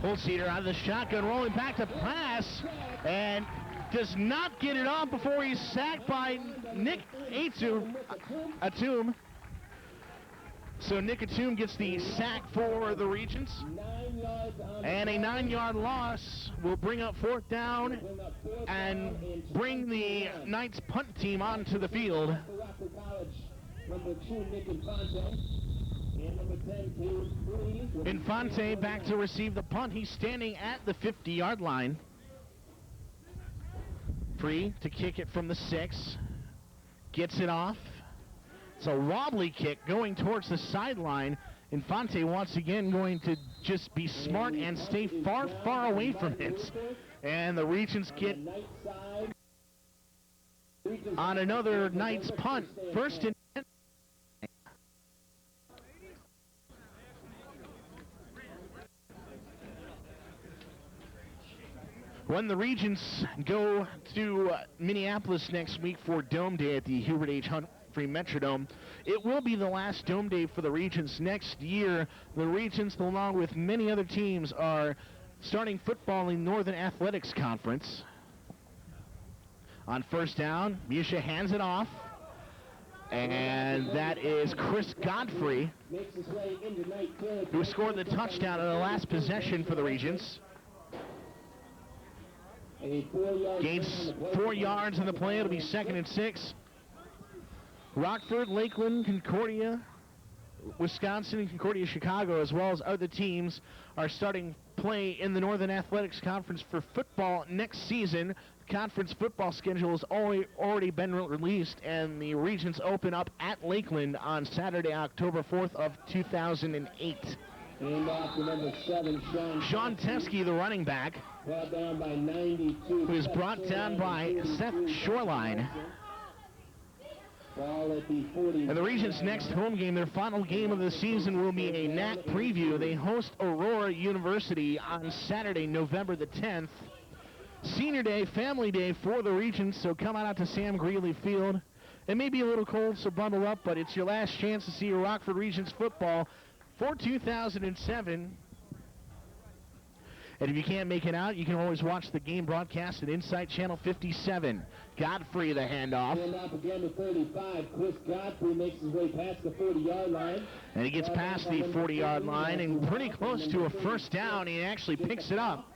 Holzeder out of the shotgun, rolling back to pass, and does not get it on before he's sacked by Nick Atum. So Nick Atum gets the sack for the Regents. And a 9-yard loss will bring up 4th down and bring the Knights punt team onto the field. Number 2, Nick Infante. And number 10, Infante back to receive the punt. He's standing at the 50-yard line. Free to kick it from the 6. Gets it off. It's a wobbly kick going towards the sideline. Infante once again going to just be smart and stay far, far away from it. And the Regents get on another Knights punt. 1st and 10. When the Regents go to Minneapolis next week for Dome Day at the Hubert H. Humphrey Metrodome, it will be the last Dome Day for the Regents. Next year, the Regents, along with many other teams, are starting football in Northern Athletics Conference. On 1st down, Myhres hands it off. And that is Chris Godfrey, who scored the touchdown in the last possession for the Regents. Gains 4 yards in the play. It'll be 2nd and 6. Rockford, Lakeland, Concordia, Wisconsin, and Concordia, Chicago, as well as other teams, are starting play in the Northern Athletics Conference for football next season. The conference football schedule has already been released, and the Regents open up at Lakeland on Saturday, October 4th of 2008. And off to number 7, Sean Teskey, the running back, brought down by 92. Who is brought down by Seth Shoreline. And the Regents' next home game, their final game of the season, will be a NAC preview. They host Aurora University on Saturday, November the 10th. Senior day, family day for the Regents, so come on out to Sam Greeley Field. It may be a little cold, so bundle up, but it's your last chance to see your Rockford Regents football for 2007. And if you can't make it out, you can always watch the game broadcast at Insight Channel 57. Godfrey, the handoff. And up again to 35. Chris Godfrey makes his way past the 40-yard line. And he gets past the 40-yard line and pretty close to a 1st down. He actually picks it up.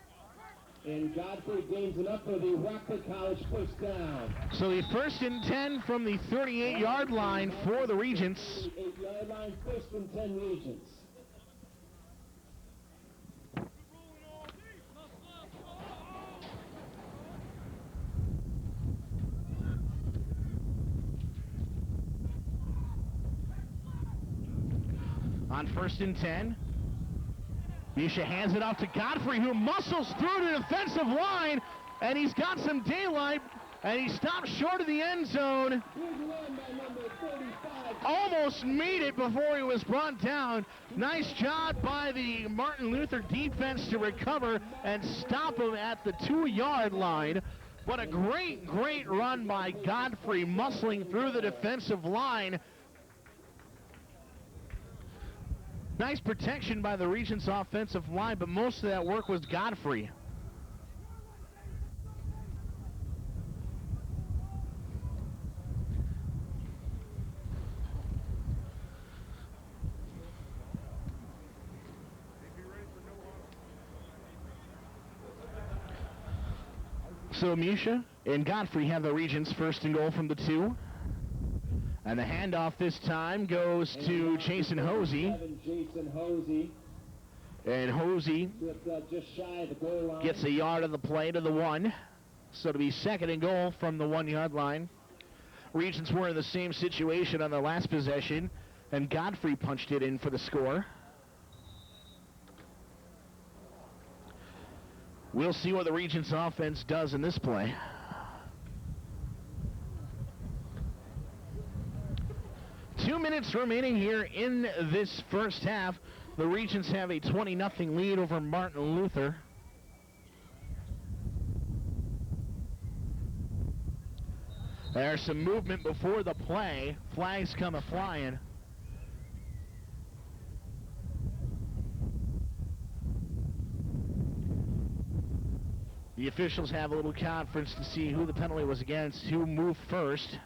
And Godfrey gains enough for the Rockford College 1st down. So the 1st and 10 from the 38-yard line for the Regents. 38-yard line, 1st and 10 Regents. On 1st and 10, Myhres hands it off to Godfrey, who muscles through the defensive line, and he's got some daylight, and he stops short of the end zone. Almost made it before he was brought down. Nice job by the Martin Luther defense to recover and stop him at the 2-yard line. But a great, great run by Godfrey, muscling through the defensive line. Nice protection by the Regents offensive line, but most of that work was Godfrey. So Misha and Godfrey have the Regents first and goal from the 2. And the handoff this time goes to Jason Hosey. And Hosey just shy of the goal line. Gets a yard of the play to the 1. So to be second and goal from the 1-yard line. Regents were in the same situation on their last possession, and Godfrey punched it in for the score. We'll see what the Regents offense does in this play. Two minutes remaining here in this first half. The Regents have a 20-0 lead over Martin Luther. There's some movement before the play. Flags come a-flying. The officials have a little conference to see who the penalty was against, who moved first,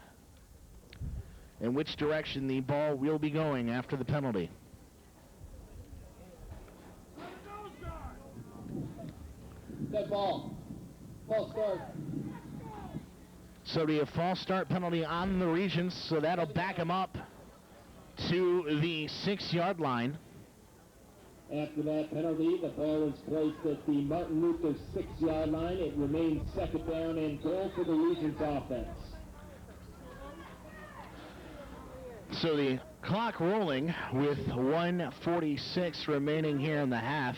and which direction the ball will be going after the penalty. Dead ball. False start. So the false start penalty on the Regents, so that'll back them up to the 6-yard line. After that penalty, the ball is placed at the Martin Luther 6-yard line. It remains second down and goal for the Regents offense. So the clock rolling with 1:46 remaining here in the half.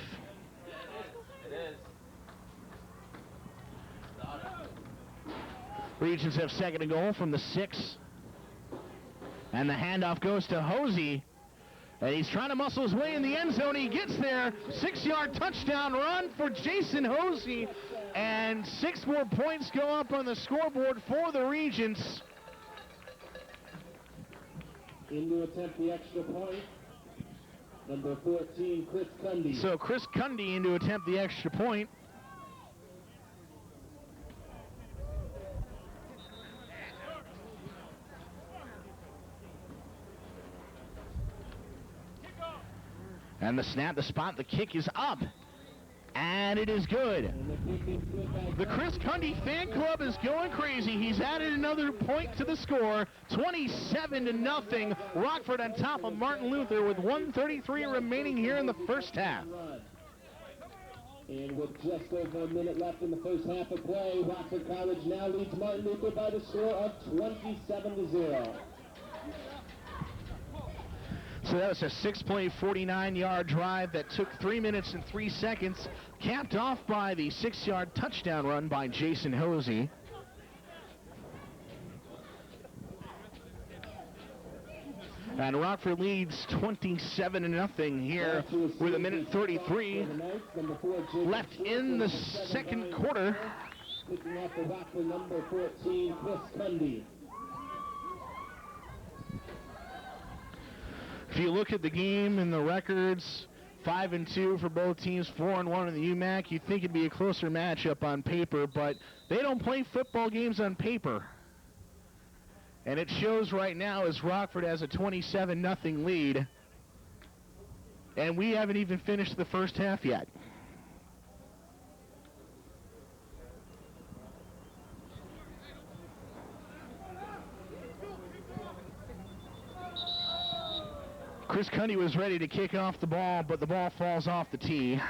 Regents have second and goal from the 6. And the handoff goes to Hosey. And he's trying to muscle his way in the end zone. He gets there. 6-yard touchdown run for Jason Hosey. And 6 more points go up on the scoreboard for the Regents. In to attempt the extra point, number 14, Chris Cundy. So Chris Cundy in to attempt the extra point. And the snap, the spot, the kick is up. And it is good. The Chris Cundy fan club is going crazy. He's added another point to the score. 27-0. Rockford on top of Martin Luther with 1:33 remaining here in the first half. And with just over a minute left in the first half of play, Rockford College now leads Martin Luther by the score of 27-0. So that was a 6-play, 49-yard drive that took 3 minutes and 3 seconds, capped off by the 6-yard touchdown run by Jason Hosey. And Rockford leads 27-0 here with 1:33 left in the second quarter. Picking up the Rockford number 14, Chris Cundy. If you look at the game and the records, 5-2 for both teams, 4-1 in the UMAC, you'd think it'd be a closer matchup on paper, but they don't play football games on paper. And it shows right now as Rockford has a 27-0 lead. And we haven't even finished the first half yet. Chris Cundy was ready to kick off the ball, but the ball falls off the tee.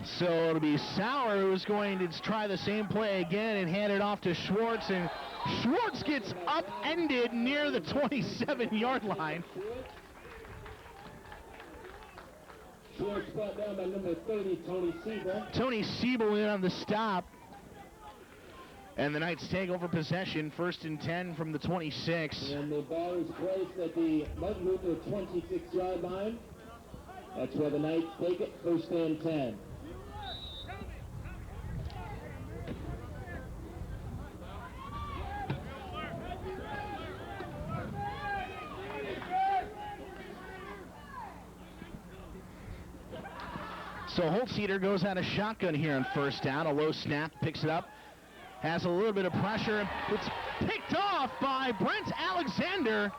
So it'll be Sauer who's going to try the same play again and hand it off to Schwartz, and Schwartz gets upended near the 27-yard line. Schwartz brought down by number 30, Tony Siebel. Tony Siebel in on the stop. And the Knights take over possession, 1st and 10 from the 26. And the ball is placed at the Martin Luther 26-yard line. That's where the Knights take it, 1st and 10. So Holtzeder goes out of shotgun here on 1st down. A low snap, picks it up, has a little bit of pressure. It's picked off by Brent Alexander.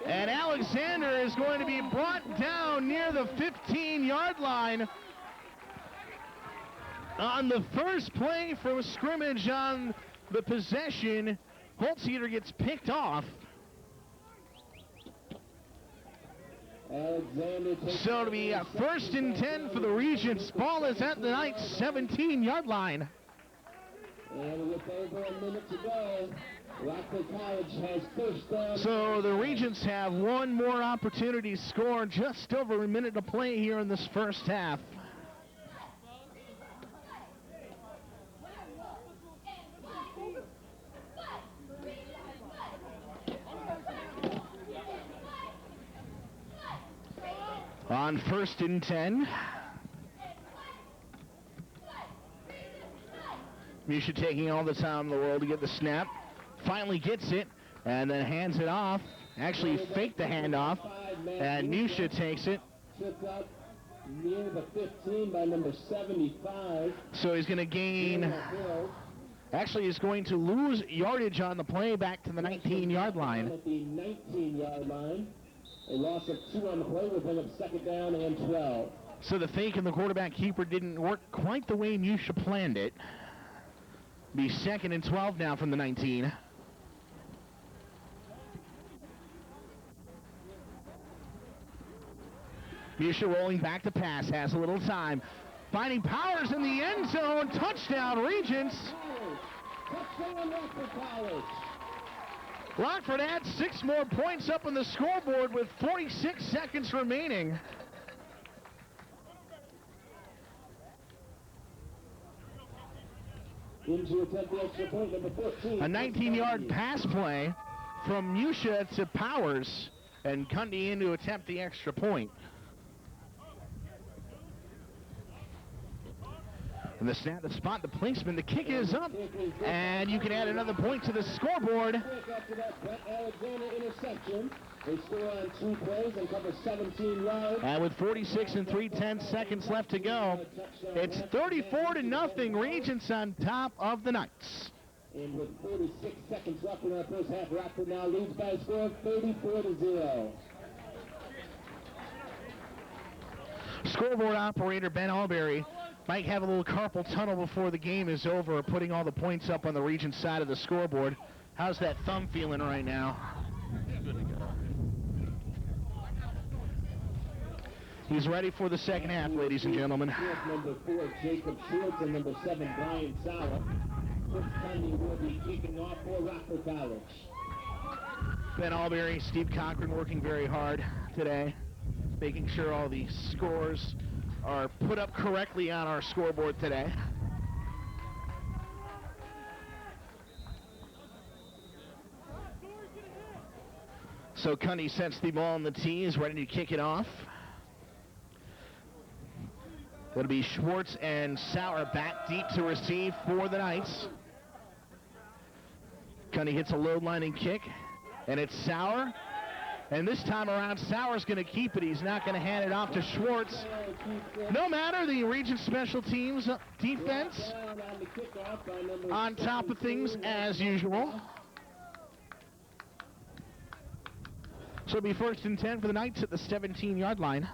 And Alexander is going to be brought down near the 15-yard line. On the first play from scrimmage on the possession, Holtzeder gets picked off. So to be 1st and 10 for the Regents. Ball is at the Knights' 17-yard line. And with over a minute to go, Rockford College has 1st down. So the Regents have one more opportunity to score, just over a minute to play here in this first half. On 1st and 10. Myhres taking all the time in the world to get the snap. Finally gets it, and then hands it off. Actually faked the handoff, and Myhres takes it. Tripped up near the 15 by number 75. So he's going to gain... Actually, he's going to lose yardage on the play back to the 19-yard line. At the 19-yard line. A loss of 2 on the play will bring up 2nd down and 12. So the fake and the quarterback keeper didn't work quite the way Myhres planned it. Be 2nd and 12 now from the 19. Myhres rolling back to pass, has a little time. Finding Powers in the end zone. Touchdown, Regents. Touchdown, Rockford College. Rockford adds 6 more points up on the scoreboard with 46 seconds remaining. Into attempt the extra point, number 14. A 19-yard pass play from Myhres to Powers, and Cundy in to attempt the extra point. And the snap, the spot, the placement, the kick is up, and you can add another point to the scoreboard. After that Brett Alexander interception, they score on 2 plays and cover 17 yards. And with 46 and 3/10 seconds left to go, it's 34-0, Regents on top of the Knights. And with 46 seconds left in our first half, Rockford now leads by a score of 34-0. Scoreboard operator Ben Alberry might have a little carpal tunnel before the game is over, putting all the points up on the Regents side of the scoreboard. How's that thumb feeling right now? Good to go. He's ready for the second half, ladies and gentlemen. Number 4, Jacob Schwartz, and number 7, Brian Sala. This Sunday will be kicking off for Rockford College. Ben Alberry, Steve Cochran working very hard today, making sure all the scores are put up correctly on our scoreboard today. So Cundy sets the ball on the tee, is ready to kick it off. It'll be Schwartz and Sauer back deep to receive for the Knights. Cundy hits a low line and kick, and it's Sauer. And this time around, Sauer's going to keep it. He's not going to hand it off to Schwartz. No matter, the Regents special teams defense on top of things as usual. So it'll be 1st and 10 for the Knights at the 17-yard line.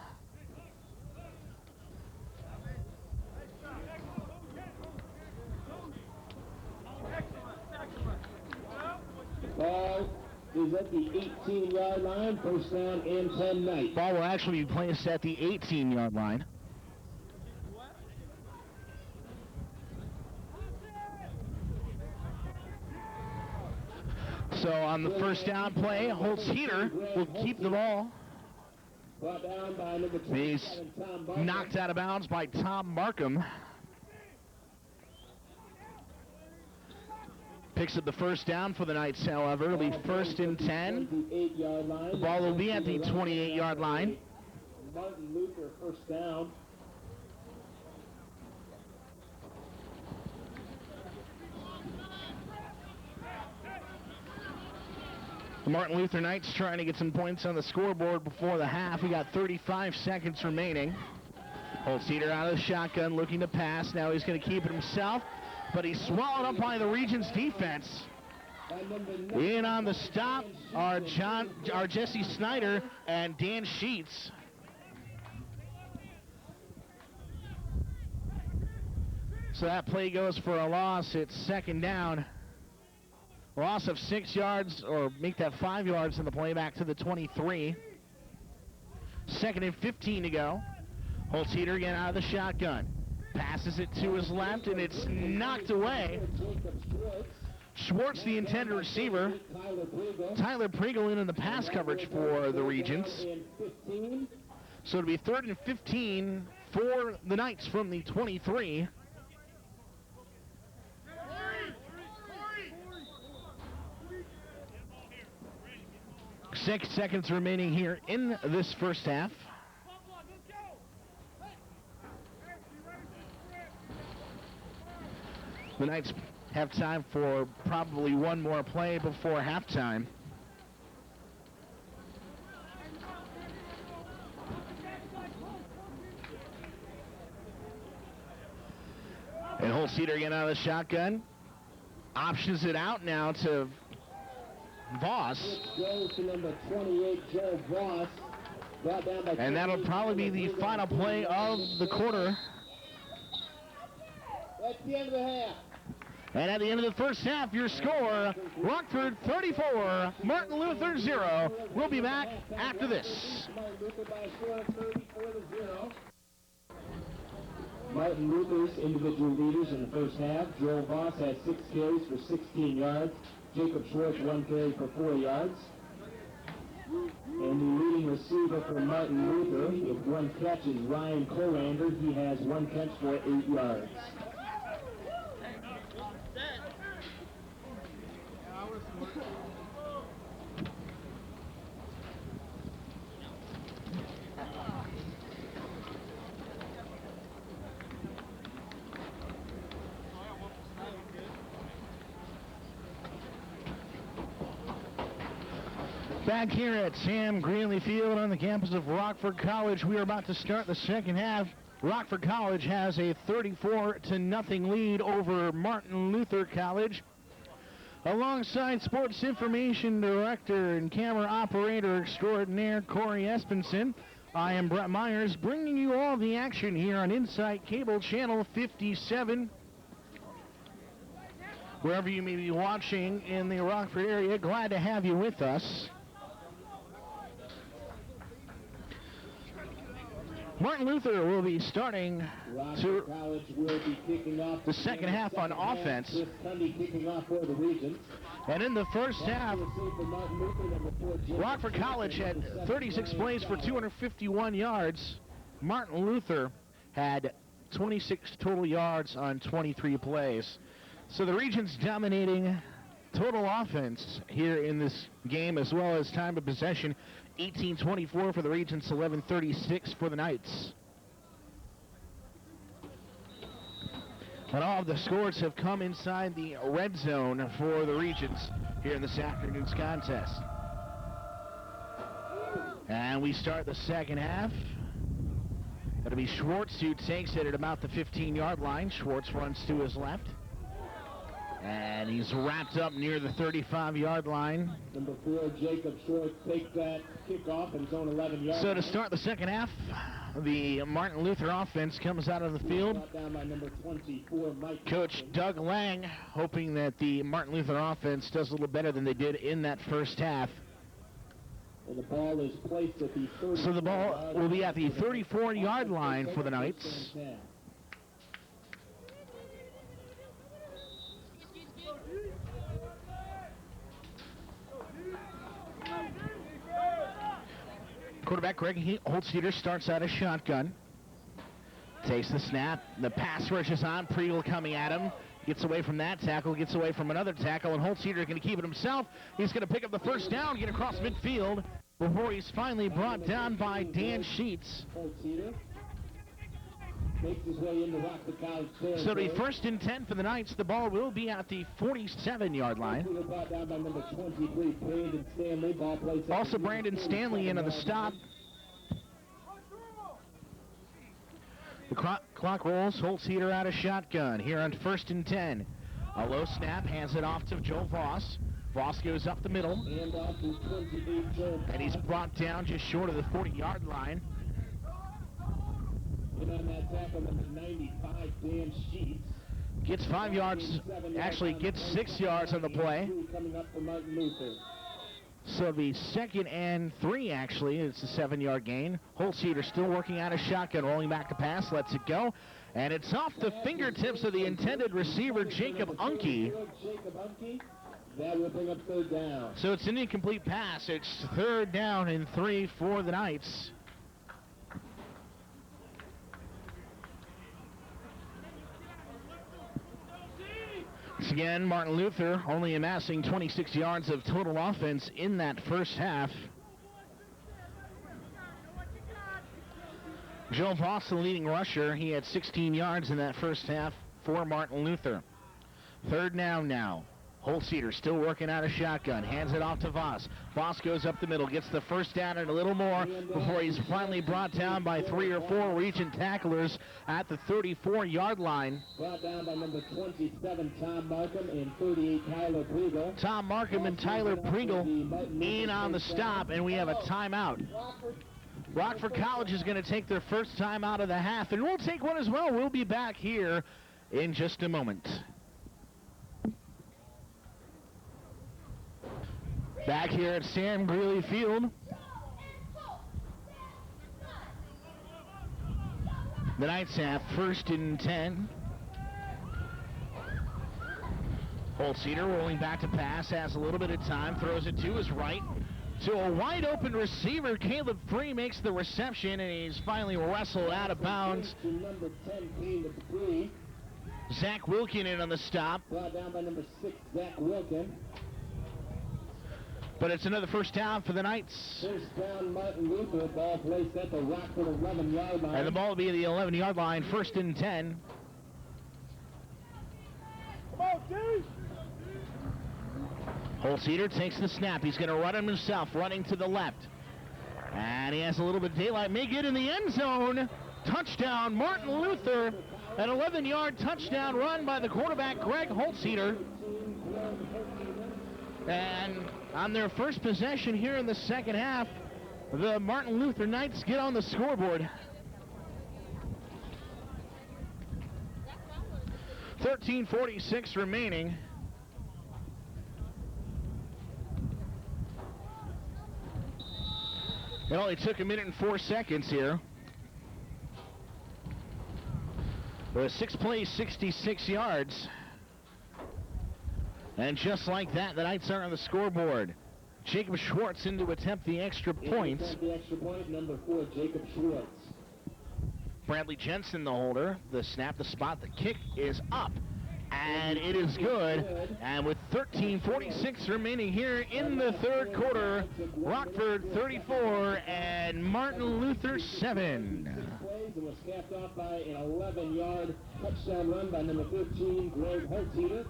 Ball is at the 18-yard line, 1st down and 10 Knights. Ball will actually be placed at the 18-yard line. So on the 1st down play, Holtzeder will keep the ball. Brought down by number 27, He's Tom Barker. knocked out of bounds by Tom Markham. picks up the first down for the Knights, however. It'll be 1st and 10. The ball will be at the 28-yard line. Martin Luther, first down. The Martin Luther Knights trying to get some points on the scoreboard before the half. We got 35 seconds remaining. Holzeder out of the shotgun, looking to pass. Now he's going to keep it himself, but he's swallowed up by the Regents defense. In on the stop are Jesse Snyder and Dan Sheets. So that play goes for a loss. It's 2nd down. Loss of 6 yards, or make that 5 yards in the play, back to the 23. 2nd and 15 to go. Holzeder again out of the shotgun. Passes it to his left, and it's knocked away. Schwartz, the intended receiver. Tyler Pregel in the pass coverage for the Regents. So it'll be 3rd and 15 for the Knights from the 23. 6 seconds remaining here in this first half. The Knights have time for probably one more play before halftime. And Holzeder again out of the shotgun. Options it out now to Voss. Goes to number 28, Joe Voss. Brought down by And that'll probably be the final play of the quarter. That's the end of the half. And at the end of the first half, your score, Rockford 34, Martin Luther 0. We'll be back after this. Martin Luther by a score of 34-0. Martin Luther's individual leaders in the first half. Joel Voss had 6 carries for 16 yards. Jacob Schwartz 1 carry for 4 yards. And the leading receiver for Martin Luther with 1 catch is Ryan Colander. He has 1 catch for 8 yards. Back here at Sam Greenlee Field on the campus of Rockford College, we are about to start the second half. Rockford College has a 34-0 lead over Martin Luther College. Alongside Sports Information Director and Camera Operator Extraordinaire Corey Espenson, I am Brett Myhres, bringing you all the action here on Insight Cable Channel 57. Wherever you may be watching in the Rockford area, glad to have you with us. Martin Luther will be starting to the second half on offense. And in the first half, Rockford College had 36 plays for 251 yards. Martin Luther had 26 total yards on 23 plays. So the Regents dominating total offense here in this game, as well as time of possession. 18-24 for the Regents, 11-36 for the Knights. And all of the scores have come inside the red zone for the Regents here in this afternoon's contest. And we start the second half. It'll be Schwartz who takes it at about the 15-yard line. Schwartz runs to his left. And he's wrapped up near the 35-yard line. Number 4, Jacob Schwartz takes that kickoff in zone 11 yards. So to start the second half, the Martin Luther offense comes out of the field. Down by number 24, Mike Coach Doug Lang hoping that the Martin Luther offense does a little better than they did in that first half. And the ball is placed at the 34. So the ball will be at the 34-yard line for the Knights. Quarterback Greg Holzeder starts out a shotgun. Takes the snap. The pass rush is on. Pregel coming at him. Gets away from that tackle, gets away from another tackle, and Holzeder going to keep it himself. He's going to pick up the first down, get across midfield before he's finally brought down by Dan Sheets. Makes his way into Rockford College territory. So the 1st and 10 for the Knights. The ball will be at the 47-yard line. Brought down by number 23, Brandon Stanley. Ball plays Also Brandon Stanley in on the stop. The clock rolls. Holzeder out of shotgun here on 1st and 10. A low snap, hands it off to Joel Voss. Voss goes up the middle. And off to 28, Joel. And he's brought down just short of the 40-yard line. In on that tackle, number 95, Dan Sheets. Gets 5 yards, actually gets 6 yards on the play. Coming up for Martin Luther. So the 2nd and 3, actually, it's a 7-yard gain. Holzeder still working out a shotgun, rolling back to pass, lets it go. And it's off the fingertips of the intended receiver, Jacob Unke. That will bring up 3rd down. So it's an incomplete pass. It's 3rd down and 3 for the Knights. Once again, Martin Luther only amassing 26 yards of total offense in that first half. Joel Voss, the leading rusher, he had 16 yards in that first half for Martin Luther. 3rd down now. Holzeder still working out a shotgun, hands it off to Voss. Voss goes up the middle, gets the first down and a little more before he's finally brought down by 3 or 4 Regent tacklers at the 34-yard line. Brought down by number 27, Tom Markham, and 38, Tyler Priegel. Tom Markham and Tyler Priegel in on the stop, and we have a timeout. Rockford College is going to take their first time out of the half, and we'll take one as well. We'll be back here in just a moment. Back here at Sam Greeley Field. The Knights have 1st and 10. Holzeder rolling back to pass, has a little bit of time, throws it to his right. To a wide open receiver, Caleb Free makes the reception, and he's finally wrestled out of bounds. Number 10, Caleb Free. Zach Wilkin in on the stop. Brought down by number 6, Zach Wilkin. But it's another first down for the Knights. First down, Martin Luther. Ball placed at the Rockford 11-yard line. And the ball will be at the 11-yard line, 1st and 10. Come on, dude! Holzeder takes the snap. He's going to run him himself, running to the left. And he has a little bit of daylight. May get in the end zone. Touchdown, Martin Luther. An 11-yard touchdown run by the quarterback, Greg Holzeder. And on their first possession here in the second half, the Martin Luther Knights get on the scoreboard. 13:46 remaining. It only took 1 minute and 4 seconds here. With 6 plays, 66 yards. And just like that, the Knights are on the scoreboard. Jacob Schwartz in to attempt the extra point. The extra point, number 4, Jacob Schwartz. Bradley Jensen, the holder. The snap, the spot, the kick is up. And it is good. And with 13:46 remaining here in the third quarter, Rockford 34 and Martin Luther 7. It was capped off by an 11-yard touchdown run by number 13, Greg Holzeder.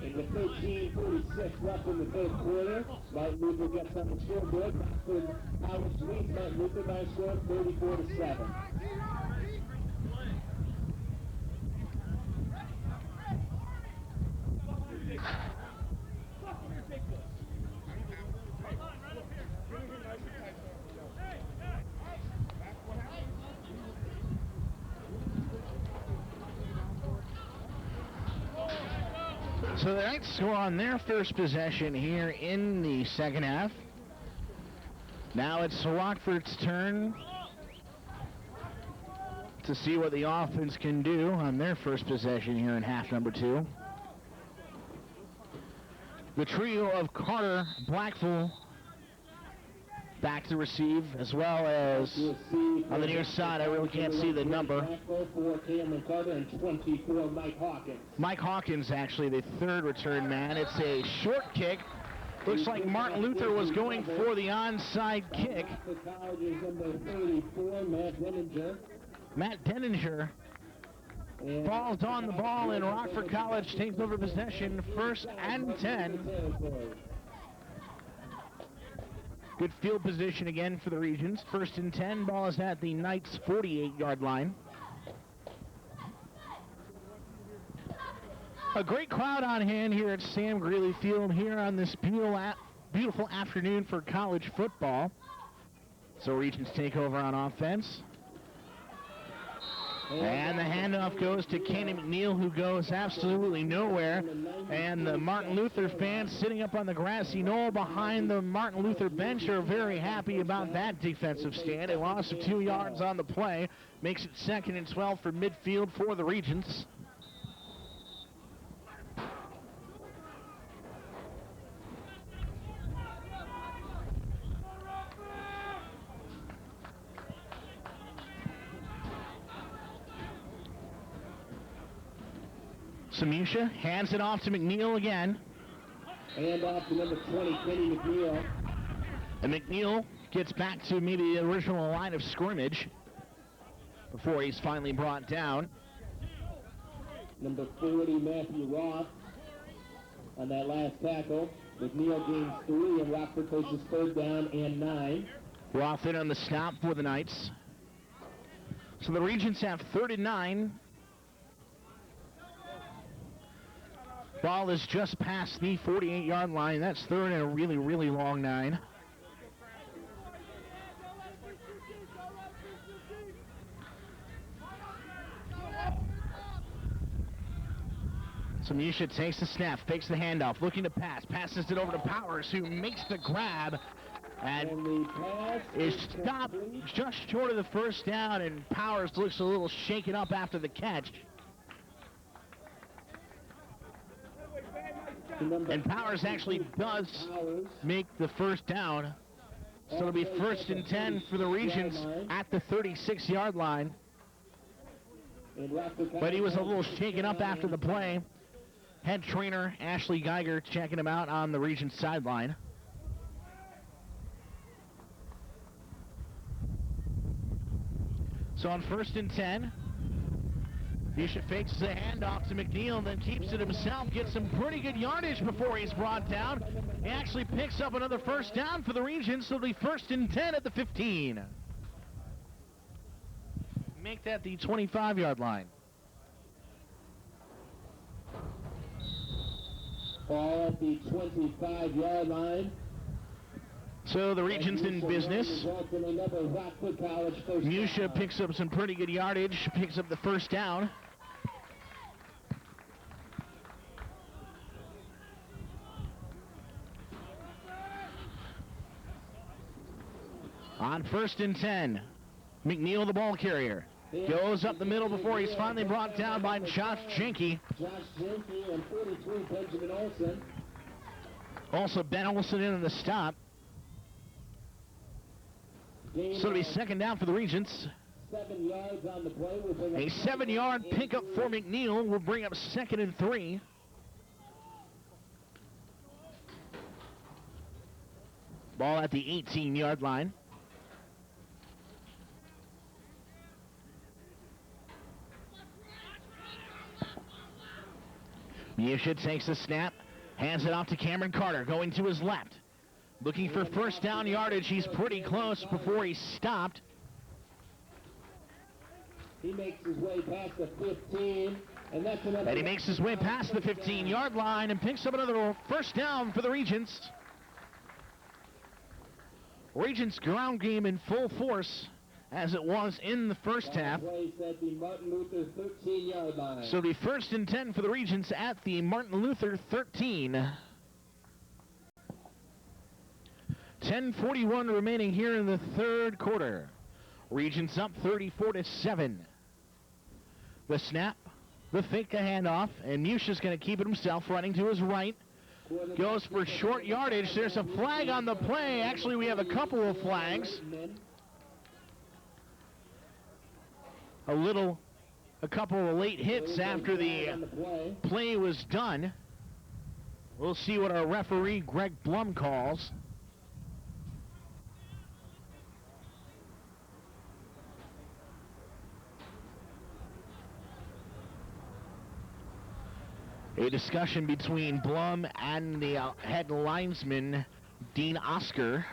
And with 13:46 left in the third quarter, Martin Luther gets on the scoreboard. Rockford College leads Martin Luther by a score of 34-7. So the Knights score on their first possession here in the second half. Now it's Rockford's turn to see what the offense can do on their first possession here in half number 2. The trio of Carter, Blackville, back to receive, as well as on the near side. I really can't see the number. Mike Hawkins, actually, the third return man. It's a short kick. Looks like Martin Luther was going for the onside kick. Matt Denninger falls on the ball, and Rockford College takes over possession, 1st and 10. Good field position again for the Regents. 1st and 10, ball is at the Knights' 48-yard line. A great crowd on hand here at Sam Greeley Field here on this beautiful afternoon for college football. So Regents take over on offense. And the handoff goes to Kenny McNeil, who goes absolutely nowhere. And the Martin Luther fans sitting up on the grassy knoll behind the Martin Luther bench are very happy about that defensive stand. A loss of 2 yards on the play makes it 2nd and 12 for midfield for the Regents. Samusha hands it off to McNeil again. And off to number 20, Kenny McNeil. And McNeil gets back to maybe the original line of scrimmage before he's finally brought down. Number 40, Matthew Roth, on that last tackle. McNeil gains 3, and Rockford faces 3rd down and 9. Roth in on the stop for the Knights. So the Regents have 3rd and 9. Ball is just past the 48-yard line. That's 3rd and a really, really long 9. Samusha takes the snap, fakes the handoff, looking to pass, passes it over to Powers, who makes the grab, and is stopped just short of the 1st down, and Powers looks a little shaken up after the catch. And Powers actually does make the 1st down. So it'll be 1st and 10 for the Regents at the 36-yard line. But he was a little shaken up after the play. Head trainer Ashley Geiger checking him out on the Regents sideline. So on 1st and 10, Bishop fakes the handoff to McNeil and then keeps it himself, gets some pretty good yardage before he's brought down. He actually picks up another 1st down for the Regents, so it'll be 1st and 10 at the 15. Make that the 25-yard line. Ball at the 25-yard line. So the Regents in business. Musha picks up some pretty good yardage, picks up the 1st down. On 1st and 10, McNeil, the ball carrier, goes up the middle before he's finally brought down by Josh Jenke. Josh Jenke and 43, Benjamin Olson. Also Ben Olson in on the stop. So it'll be 2nd down for the Regents. 7 yards on the play. A 7-yard pickup for McNeil will bring up 2nd and 3. Ball at the 18-yard line. Musha takes the snap, hands it off to Cameron Carter, going to his left. Looking for 1st down yardage. He's pretty close before he's stopped. He makes his way past the 15, and that's another. And he makes his way past the 15-yard line and picks up another 1st down for the Regents. Regents ground game in full force as it was in the 1st half. At the Martin Luther 13-yard line. So the 1st and 10 for the Regents at the Martin Luther 13. 10:41 remaining here in the 3rd quarter. Regents up 34-7. The snap, the fake, the handoff, and Musha's going to keep it himself, running to his right. goes for short yardage. There's a flag on the play. Actually, we have a couple of flags. A couple of late hits after the play was done. We'll see what our referee, Greg Blum, calls. A discussion between Blum and the head linesman, Dean Oscar.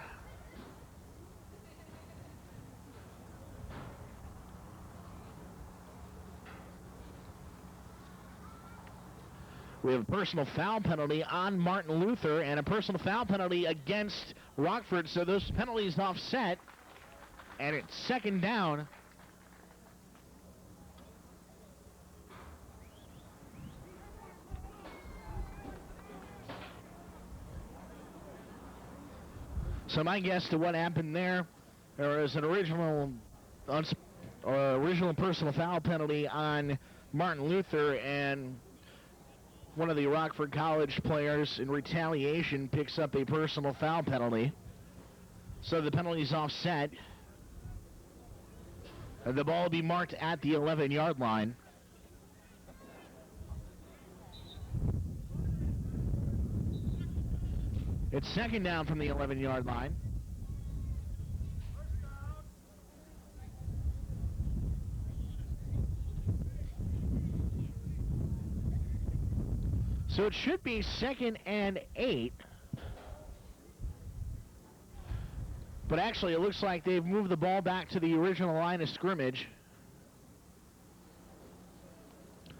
We have a personal foul penalty on Martin Luther and a personal foul penalty against Rockford, so those penalties offset, and it's second down. So my guess to what happened there is an original personal foul penalty on Martin Luther, and one of the Rockford College players in retaliation picks up a personal foul penalty. So the penalty's offset. The ball will be marked at the 11-yard line. It's second down from the 11-yard line. So it should be 2nd and 8. But actually, it looks like they've moved the ball back to the original line of scrimmage. A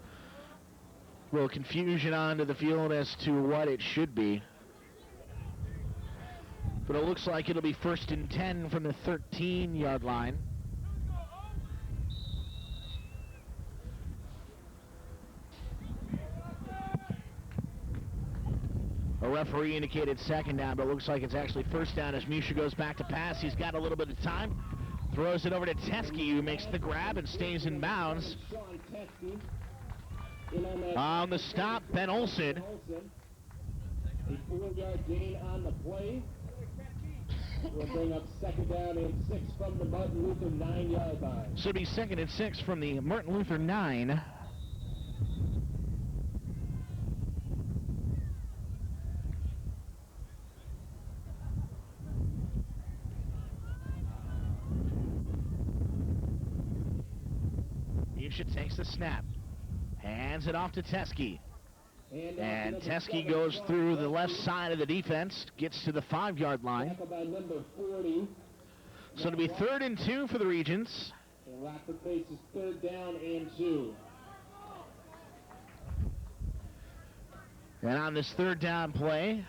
little confusion onto the field as to what it should be. But it looks like it'll be 1st and 10 from the 13-yard line. A referee indicated second down, but it looks like it's actually first down as Myhres goes back to pass. He's got a little bit of time. Throws it over to Teskey, who makes the grab and stays in bounds. On the stop, Ben Olsen. A 4-yard gain on the play. We'll bring up second down and 6 from the Martin Luther 9-yard line. Should be 2nd and 6 from the Martin Luther 9. Myhres takes the snap, hands it off to Teskey. And Teskey goes through the left side of the defense, gets to the 5-yard line. So it'll be 3rd and 2 for the Regents. And Rockford faces 3rd down and 2. And on this 3rd down play,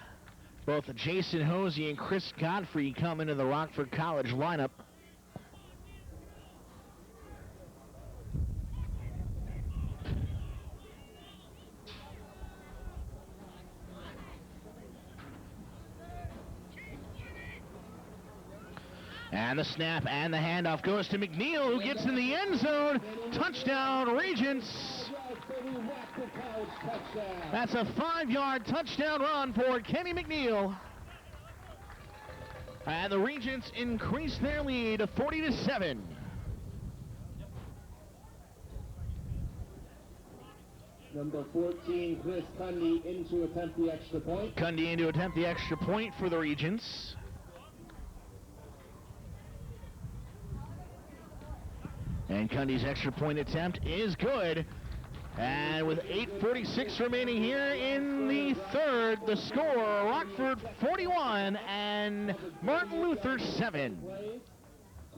both Jason Hosey and Chris Godfrey come into the Rockford College lineup. And the snap and the handoff goes to McNeil, who gets in the end zone. Touchdown, Regents. That's a 5-yard touchdown run for Kenny McNeil. And the Regents increase their lead to 40-7. Number 14, Chris Cundy in to attempt the extra point. Cundy in to attempt the extra point for the Regents. And Cundy's extra point attempt is good. And with 8:46 remaining here in the 3rd, the score, Rockford 41 and Martin Luther 7.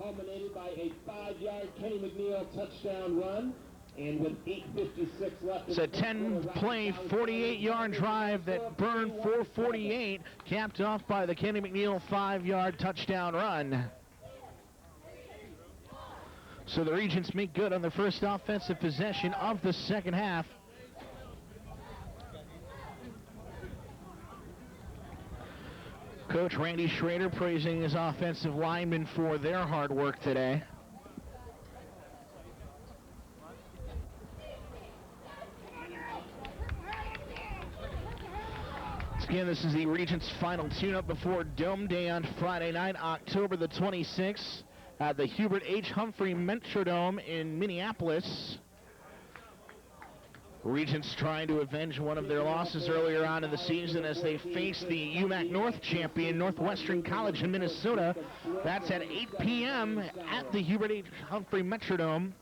Culminated by a 5-yard Kenny McNeil touchdown run. And with 8:56 left. It's a 10-play, 48-yard drive that burned 4:48, capped off by the Kenny McNeil 5-yard touchdown run. So the Regents make good on their first offensive possession of the second half. Coach Randy Schrader praising his offensive linemen for their hard work today. again, this is the Regents' final tune-up before Dome Day on Friday night, October the 26th, at the Hubert H. Humphrey Metrodome in Minneapolis. Regents trying to avenge one of their losses earlier on in the season as they face the UMAC North champion, Northwestern College in Minnesota. That's at 8 p.m. at the Hubert H. Humphrey Metrodome.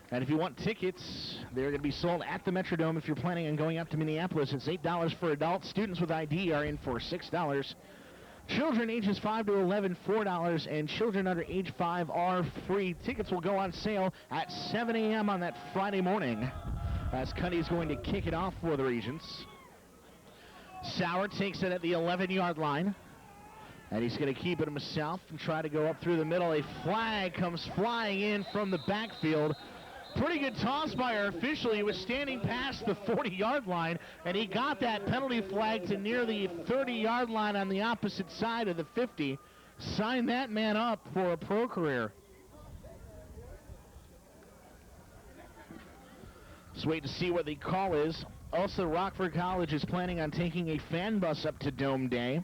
And if you want tickets, they're going to be sold at the Metrodome. If you're planning on going up to Minneapolis, it's $8 for adults. Students with ID are in for $6. Children ages 5 to 11, $4, and children under age 5 are free. Tickets will go on sale at 7 a.m. on that Friday morning, as Cuddy's going to kick it off for the Regents. Sauer takes it at the 11-yard line, and he's going to keep it himself and try to go up through the middle. A flag comes flying in from the backfield. Pretty good toss by our official. He was standing past the 40-yard line, and he got that penalty flag to near the 30-yard line on the opposite side of the 50. Signed that man up for a pro career. Let's wait to see what the call is. Also, Rockford College is planning on taking a fan bus up to Dome Day.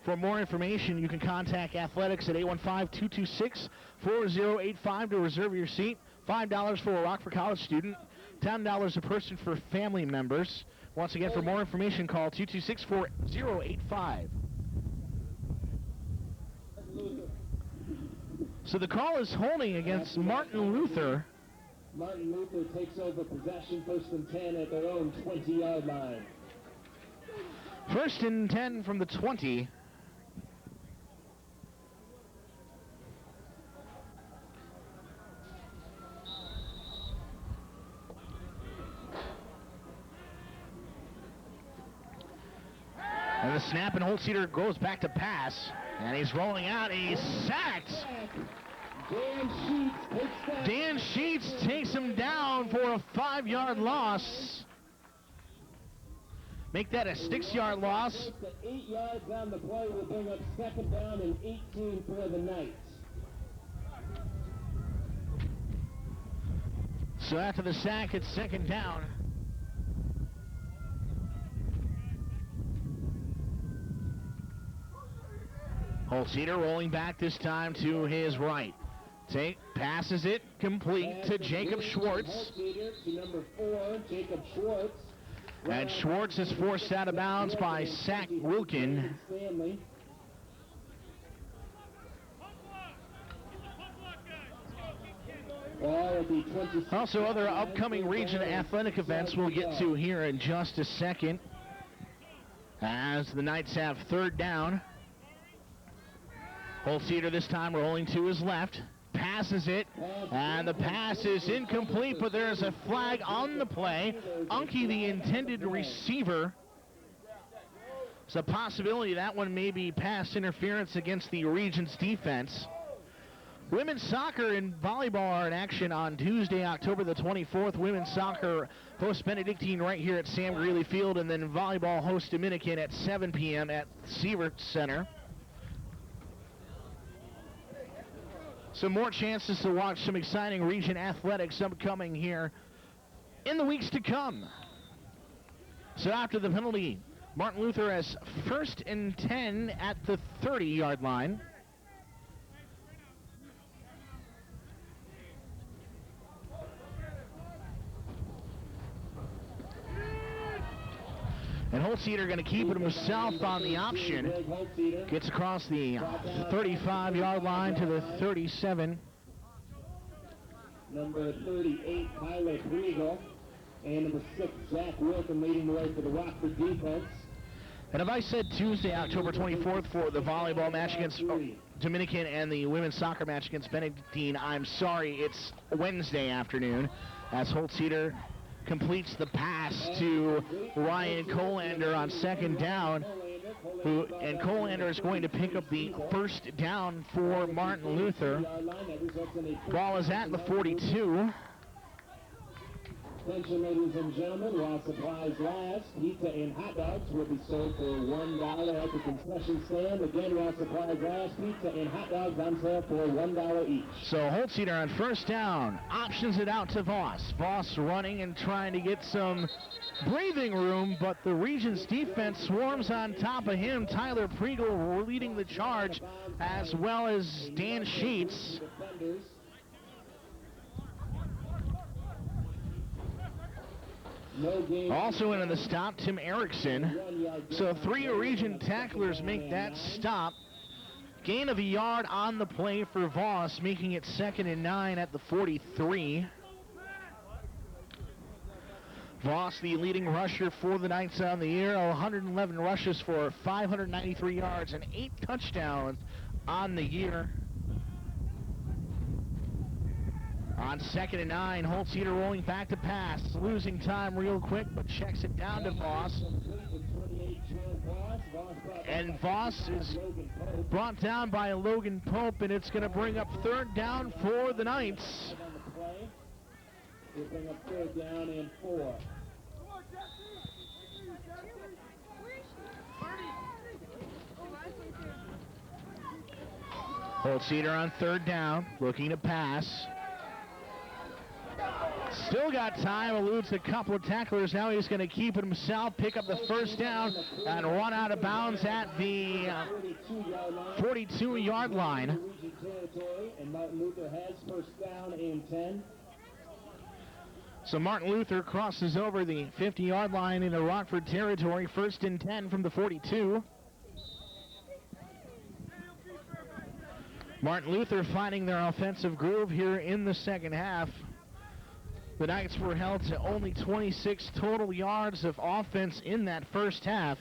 For more information, you can contact athletics at 815-226-4085 to reserve your seat. $5 for a Rockford College student, $10 a person for family members. Once again, for more information, call 226-4085. So the call is holding against Martin Luther. Martin Luther takes over possession, first and 10 at their own 20-yard line. First and 10 from the 20. And the snap, and Holzeder goes back to pass, and he's rolling out, and he's sacked. Dan Sheets takes him down for a 5-yard loss. Make that a 6-yard loss. 8 yards on the play will bring up second down and 18 for the Knights. So after the sack, it's second down. Holzeder rolling back this time to his right. Passes it complete to Jacob Schwartz. To number 4, Jacob Schwartz. And Schwartz is forced out of bounds by Zach Wilkin. Also, other upcoming region athletic events we'll get to here in just a second, as the Knights have third down. Holzeder this time rolling to his left, passes it, and the pass is incomplete, but there's a flag on the play. Unke, the intended receiver. It's a possibility that one may be pass interference against the Regents defense. Women's soccer and volleyball are in action on Tuesday, October the 24th. Women's soccer hosts Benedictine right here at Sam Greeley Field, and then volleyball hosts Dominican at 7 p.m. at Sievert Center. Some more chances to watch some exciting region athletics upcoming here in the weeks to come. So after the penalty, Martin Luther has first and 10 at the 30-yard line. And Holzeder going to keep it himself on the option. Gets across the 35-yard line to the 37. Number 38, Pilot Regal. And number 6, Zach Wilkin leading the way for the Rockford defense. And if I said Tuesday, October 24th for the volleyball match against Dominican and the women's soccer match against Benedictine, I'm sorry, it's Wednesday afternoon, as Holzeder completes the pass to Ryan Colander on second down, and Colander is going to pick up the first down for Martin Luther. Ball is at the 42. Attention, ladies and gentlemen, while supplies last, pizza and hot dogs will be sold for $1 at the concession stand. Again, while supplies last, pizza and hot dogs on sale for $1 each. So Holtzeder on first down options it out to Voss. Voss running and trying to get some breathing room, but the Regents defense swarms on top of him. Tyler Priegel leading the charge, as well as Dan Sheets. Also in on the stop, Tim Erickson. So 3 Regent tacklers make that stop. Gain of a yard on the play for Voss, making it 2nd and 9 at the 43. Voss, the leading rusher for the Knights on the year, 111 rushes for 593 yards and 8 touchdowns on the year. On 2nd and 9, Holtzeder rolling back to pass, losing time real quick, but checks it down to Voss. And Voss is brought down by Logan Pope, and it's going to bring up 3rd down for the Knights. We'll bring up 3rd down and 4. Holtzeder on 3rd down, looking to pass. Still got time, eludes a couple of tacklers. Now he's going to keep it himself, pick up the 1st down, and run out of bounds at the 42-yard line. And Martin Luther has 1st down and 10. So Martin Luther crosses over the 50-yard line into Rockford territory, 1st and 10 from the 42. Martin Luther finding their offensive groove here in the 2nd half. The Knights were held to only 26 total yards of offense in that 1st half.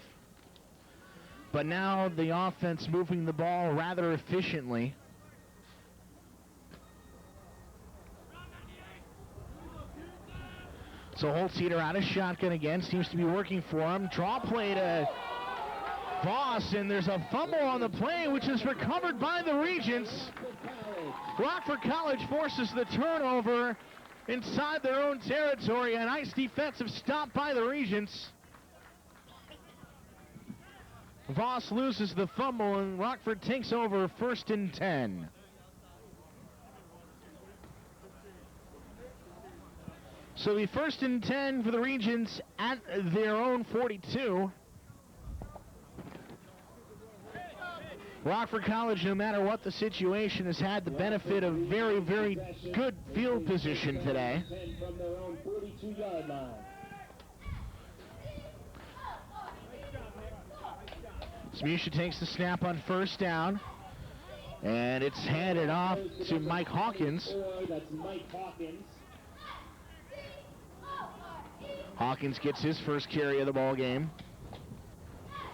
But now the offense moving the ball rather efficiently. So Holtzeder out of shotgun again, seems to be working for him. Draw play to Voss, and there's a fumble on the play, which is recovered by the Regents. Rockford College forces the turnover inside their own territory. A nice defensive stop by the Regents. Voss loses the fumble, and Rockford takes over 1st and 10. So the 1st and 10 for the Regents at their own 42. Rockford College, no matter what the situation, has had the benefit of very, very good field position today. From their own 42-yard line. Smusha takes the snap on 1st down, and it's handed off to Mike Hawkins. That's Mike Hawkins. Hawkins gets his first carry of the ball game.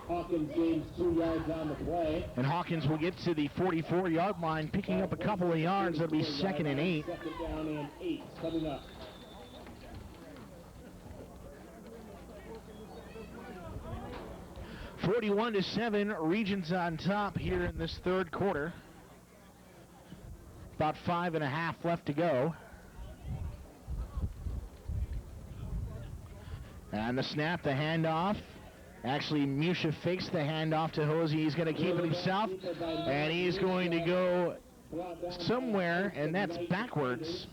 Hawkins gains 2 yards on the play. And Hawkins will get to the 44-yard line, picking up a couple of yards. That'll be 2nd and 8. 2nd down and 8 coming up. (41-7), Regents on top here in this 3rd quarter. About 5.5 left to go. And the snap, the handoff. Actually, Musha fakes the handoff to Hosey. He's going to keep it himself, and he's going to go somewhere, and that's backwards.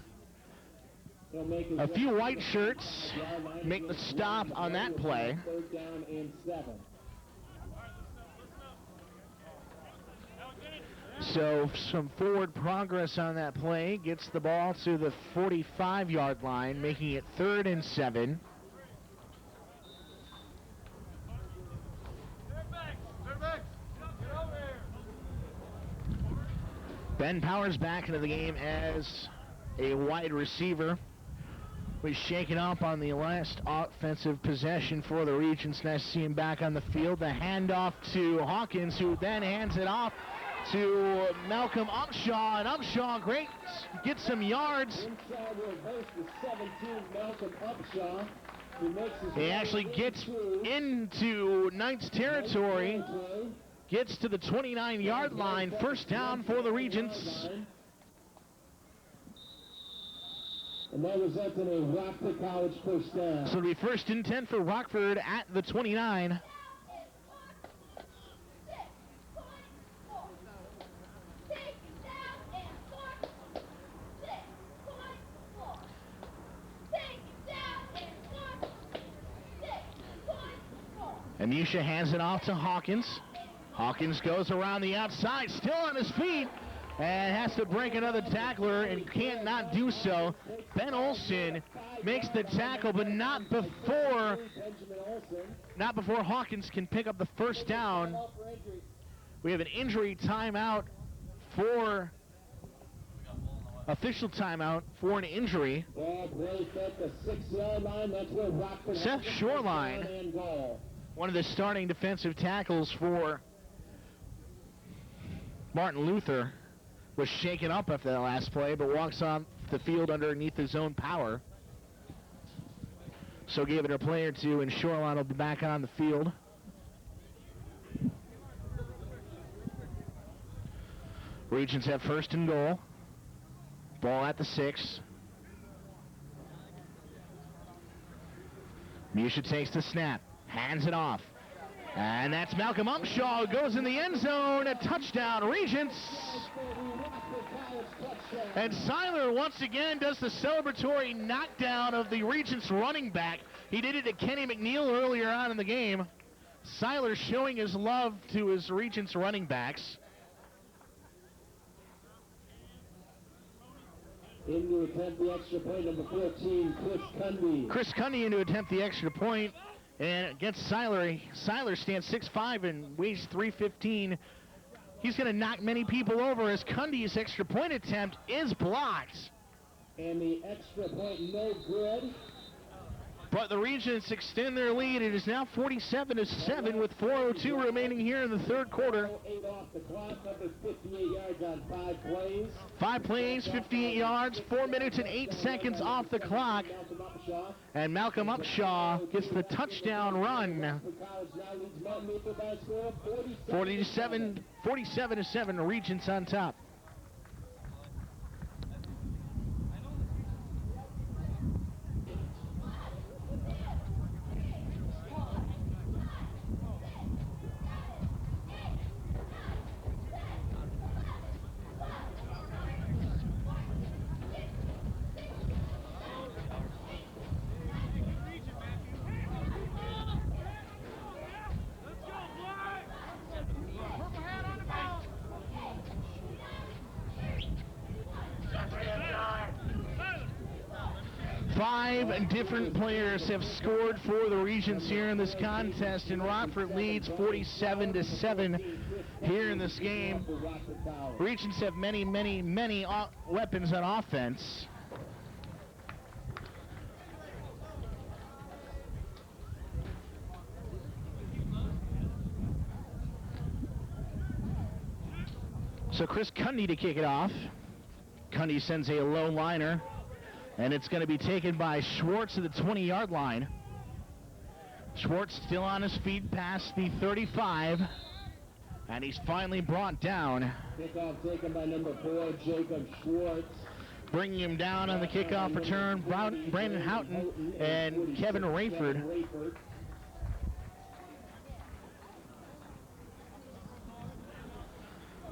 A few white shirts make the stop on that play. 3rd down and 7. So some forward progress on that play. Gets the ball to the 45-yard line, making it 3rd and 7. Ben Powers back into the game as a wide receiver. Was shaken up on the last offensive possession for the Regents. Nice to see him back on the field. The handoff to Hawkins, who then hands it off to Malcolm Upshaw. And Upshaw, great, gets some yards. Inside will host the 17, Malcolm Upshaw. He actually gets into Knights territory. Gets to the 29-yard line. 1st down for the Regents. And that results in a Rockford College first down. So it'll be 1st and 10 for Rockford at the 29. And Myhres hands it off to Hawkins. Hawkins goes around the outside, still on his feet, and has to break another tackler and can't not do so. Ben Olsen makes the tackle, but not before Hawkins can pick up the first down. We have an injury timeout for official timeout for an injury. Seth Shoreline, one of the starting defensive tackles for Martin Luther, was shaken up after that last play, but walks on the field underneath his own power. So give it a play or two, and Shoreline will be back on the field. Regents have 1st and goal. Ball at the 6. Myhres takes the snap, hands it off. And that's Malcolm Upshaw, who goes in the end zone. A touchdown, Regents. And Seiler once again does the celebratory knockdown of the Regents running back. He did it to Kenny McNeil earlier on in the game. Seiler showing his love to his Regents running backs. In to attempt the extra point, number 14, Chris Cundy. Chris Cundy in to attempt the extra point. And against Seiler, Seiler stands 6'5" and weighs 315. He's going to knock many people over as Cundy's extra point attempt is blocked. And the extra point no good. But the Regents extend their lead. It is now 47-7 with 4:02 remaining here in the third quarter. 8 off the clock, number 58 yards on 5 plays. 5 plays, 58 yards, 4 minutes and 8 seconds off the clock. And Malcolm Upshaw gets the touchdown run. 47-7, Regents on top. Five different players have scored for the Regents here in this contest, and Rockford leads 47-7 here in this game. Regents have many weapons on offense. So Chris Cundy to kick it off. Cundy sends a low liner. And it's going to be taken by Schwartz at the 20-yard line. Schwartz still on his feet past the 35. And he's finally brought down. Kickoff taken by number 4, Jacob Schwartz. Bringing him down on the kickoff return, Brandon Houghton and Kevin Rayford.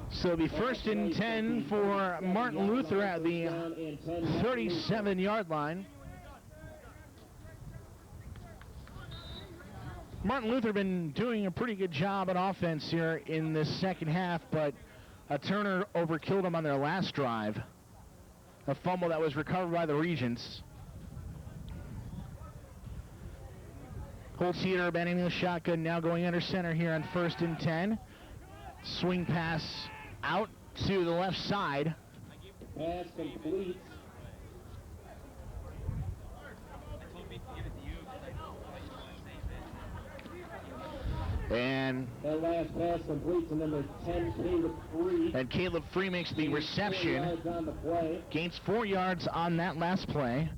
So it'll be 1st and 10 for Martin Luther at the 37-yard line. Martin Luther been doing a pretty good job on offense here in this second half, but a turnover killed him on their last drive. A fumble that was recovered by the Regents. Holtz-Heater abandoning the shotgun, now going under center here on 1st and 10. Swing pass out to the left side. Pass complete. And that last pass complete to number 10, Caleb Free. And Caleb Free makes the reception. Gains 4 yards on that last play.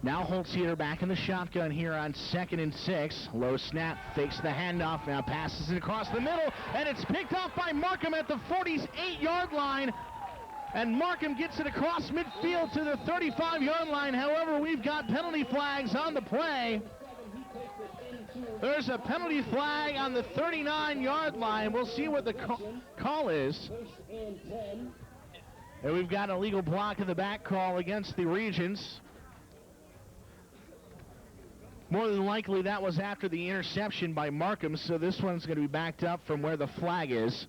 Now Holtz-Heater back in the shotgun here on 2nd and 6. Low snap, fakes the handoff, now passes it across the middle, and it's picked off by Markham at the 48-yard line. And Markham gets it across midfield to the 35-yard line. However, we've got penalty flags on the play. There's a penalty flag on the 39-yard line. We'll see what the call is. And we've got an illegal block in the back call against the Regents. More than likely, that was after the interception by Markham, so this one's going to be backed up from where the flag is.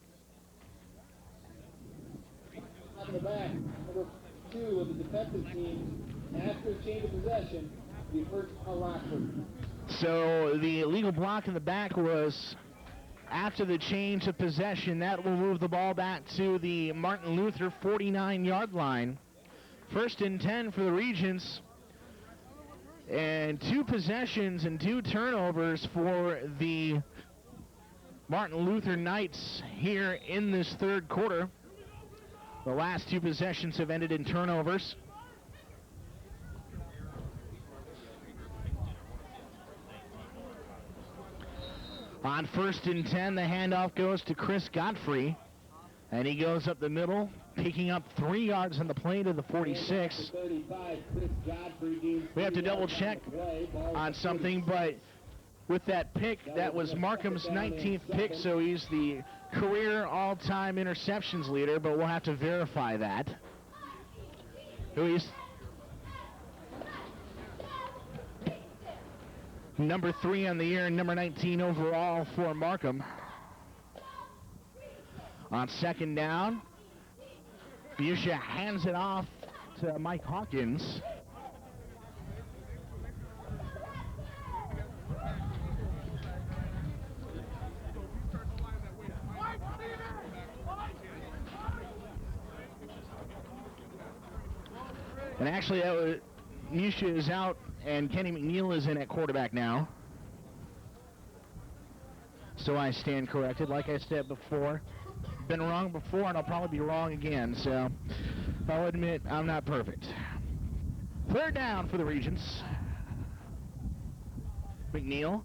On the back, number 2 of the defensive team, after change of possession, the first Rockford. So the illegal block in the back was after the change of possession. That will move the ball back to the Martin Luther 49-yard line. 1st and 10 for the Regents. And 2 possessions and 2 turnovers for the Martin Luther Knights here in this 3rd quarter. The last 2 possessions have ended in turnovers. On 1st and 10, the handoff goes to Chris Godfrey, and he goes up the middle, picking up 3 yards on the play to the 46. We have to double check on something, but with that pick, that was Markham's 19th pick, so he's the career all-time interceptions leader, but we'll have to verify that. Who is number 3 on the year and number 19 overall for Markham. On 2nd down, Busha hands it off to Mike Hawkins. And actually, Musha is out, and Kenny McNeil is in at quarterback now. So I stand corrected. Like I said before, been wrong before, and I'll probably be wrong again. So I'll admit I'm not perfect. 3rd down for the Regents. McNeil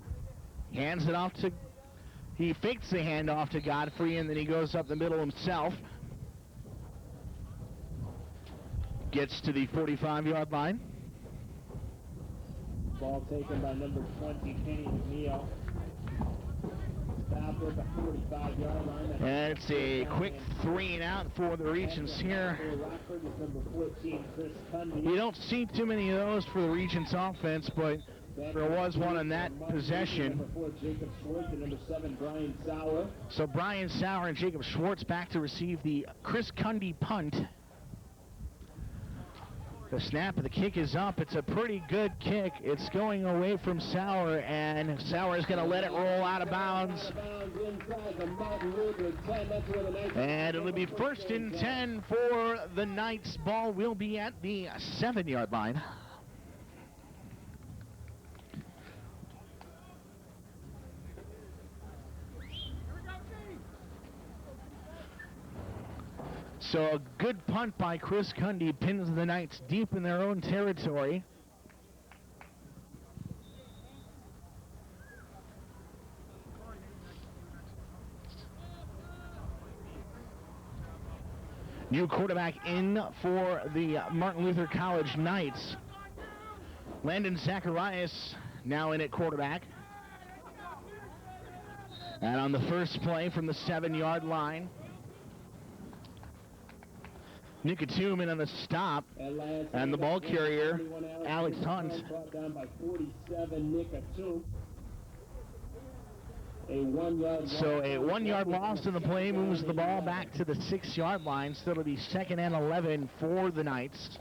hands it off to, he fakes the handoff to Godfrey, and then he goes up the middle himself. Gets to the 45-yard line. Ball taken by number 20, Kenny McNeil. Stopped at the 45-yard line. And it's a quick 3 and out for the Regents here. You don't see too many of those for the Regents offense, but there was one in that possession. So Brian Sauer and Jacob Schwartz back to receive the Chris Cundy punt. The snap of the kick is up. It's a pretty good kick. It's going away from Sauer, and Sauer is going to let it roll out of bounds. And it'll be 1st and 10 for the Knights. Ball will be at the 7-yard line. So a good punt by Chris Cundy pins the Knights deep in their own territory. New quarterback in for the Martin Luther College Knights. Landon Zacharias now in at quarterback. And on the first play from the 7-yard line, Nicotumi on the stop, and the ball carrier, Alex Hunt. So a 1-yard loss in the play moves the ball back to the 6-yard line, so it'll be 2nd and 11 for the Knights.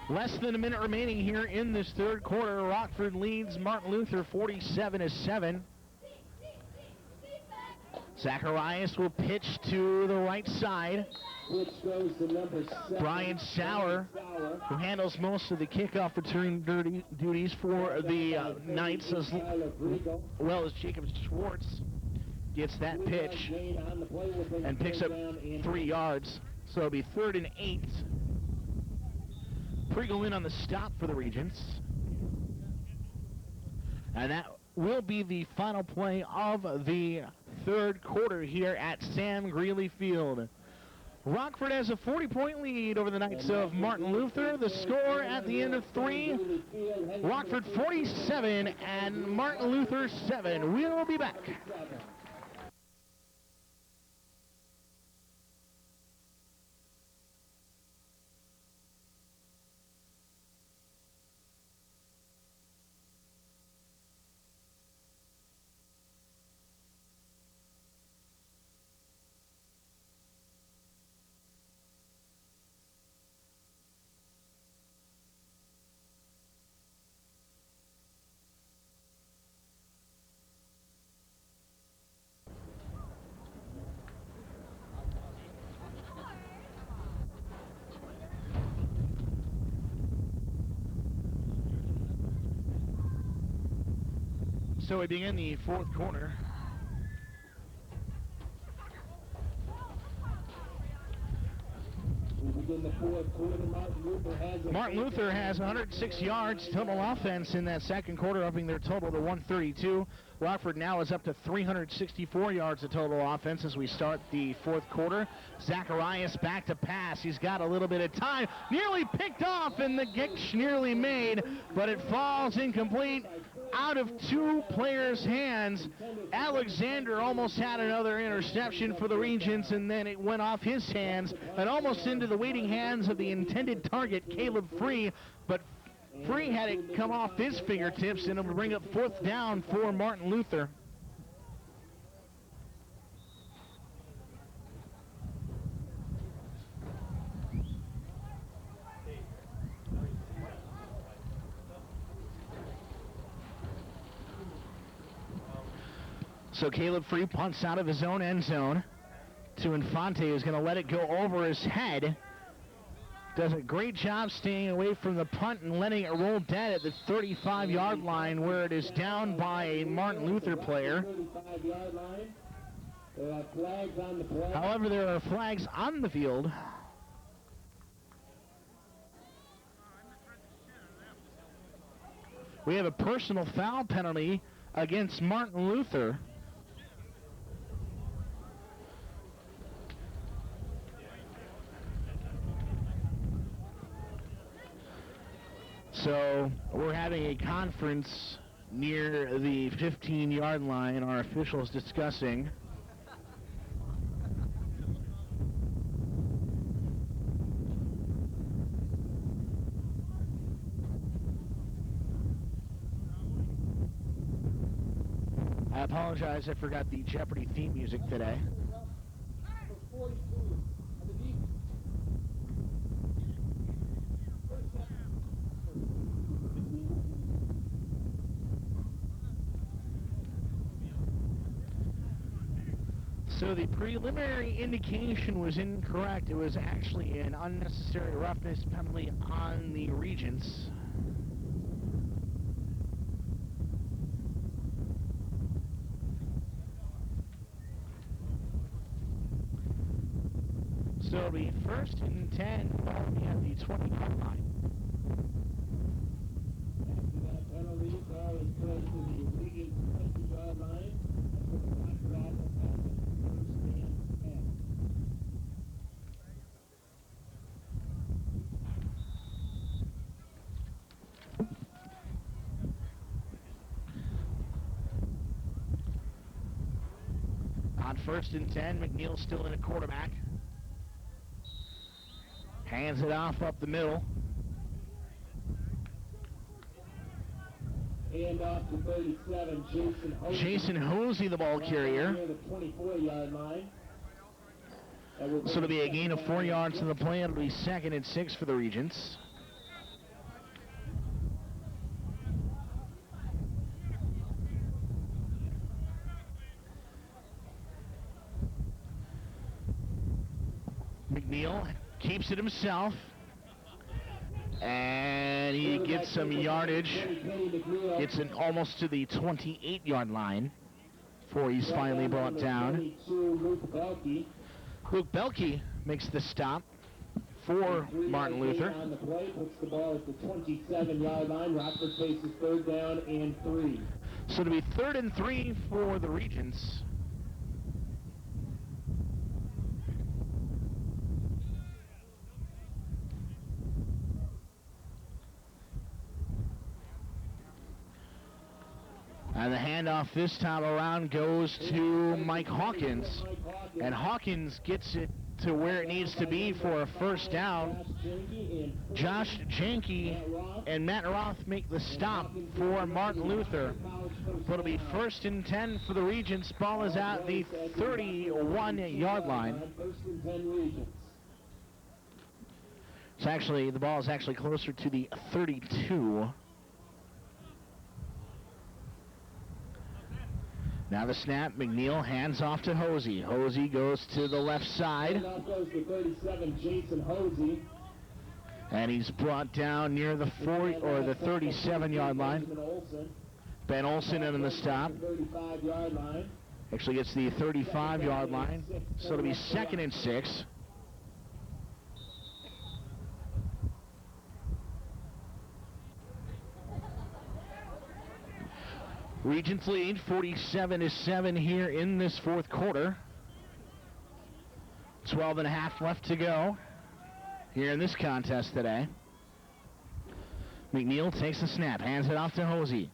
Less than a minute remaining here in this 3rd quarter. Rockford leads Martin Luther 47-7. Zacharias will pitch to the right side. Brian Sauer, who handles most of the kickoff return duties for the Knights, as well as Jacob Schwartz, gets that pitch and picks up 3 yards. So it'll be 3rd and 8. Pregel in on the stop for the Regents. And that will be the final play of the third quarter here at Sam Greeley Field. Rockford has a 40-point lead over the Knights of Martin Luther. The score at the end of 3, Rockford 47 and Martin Luther 7. We'll be back. So we begin the fourth quarter. Martin Luther has 106 yards total offense in that second quarter, upping their total to 132. Rockford now is up to 364 yards of total offense as we start the fourth quarter. Zacharias back to pass. He's got a little bit of time. Nearly picked off, and the catch nearly made, but it falls incomplete out of two players' hands. Alexander almost had another interception for the Regents, and then it went off his hands and almost into the waiting hands of the intended target, Caleb Free, but Free had it come off his fingertips, and it would bring up fourth down for Martin Luther. So Caleb Free punts out of his own end zone to Infante, who's going to let it go over his head. Does a great job staying away from the punt and letting it roll dead at the 35-yard line, where it is down by a Martin Luther player. However, there are flags on the field. We have a personal foul penalty against Martin Luther. So we're having a conference near the 15-yard line, our officials discussing. I apologize, I forgot the Jeopardy theme music today. So the preliminary indication was incorrect. It was actually an unnecessary roughness penalty on the Regents. So it'll be 1st and 10 following at the 20-yard line. After that penalty, ball is put to the Regents 20-yard line. On 1st and 10, McNeil still in a quarterback. Hands it off up the middle. Hand off to 37, Jason Hosey. Jason Hosey, the ball carrier. Near the 24-yard line. So it'll be a gain of 4 yards to the play. It'll be 2nd and 6 for the Regents. McNeil keeps it himself, and he gets some yardage. Gets it almost to the 28-yard line before he's finally brought down. Luke Belkey makes the stop for Martin Luther. On the play, puts the ball at the 27-yard line. Rockford faces 3rd down and 3. So it'll be 3rd and 3 for the Regents. And the handoff this time around goes to Mike Hawkins. And Hawkins gets it to where it needs to be for a first down. Josh Janke and Matt Roth make the stop for Martin Luther. But it'll be 1st and 10 for the Regents. Ball is at the 31-yard line. The ball is actually closer to the 32. Now the snap, McNeil hands off to Hosey. Hosey goes to the left side. Goes to 37, Jason Hosey. And he's brought down near the 40 or the 37-yard line. Ben Olsen in the stop. 35-yard line. Actually gets the 35-yard line. So it'll be 2nd and 6. Regents lead 47-7 here in this 4th quarter. 12 and a half left to go here in this contest today. McNeil takes the snap, hands it off to Hosey.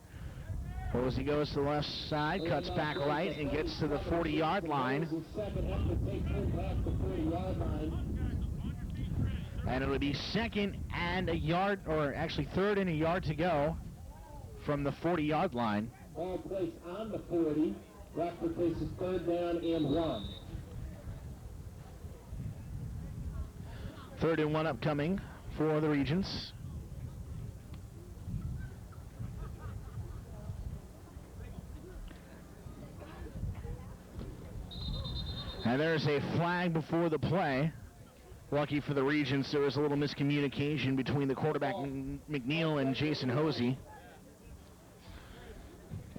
Hosey goes to the left side, cuts back right, and gets to the 40-yard line. And it'll be 2nd and a yard, or actually 3rd and a yard to go from the 40-yard line. Ball placed on the 40. Rockford places 3rd down and 1. 3rd and 1 upcoming for the Regents. And there's a flag before the play. Lucky for the Regents, there was a little miscommunication between the quarterback McNeil and Jason Hosey.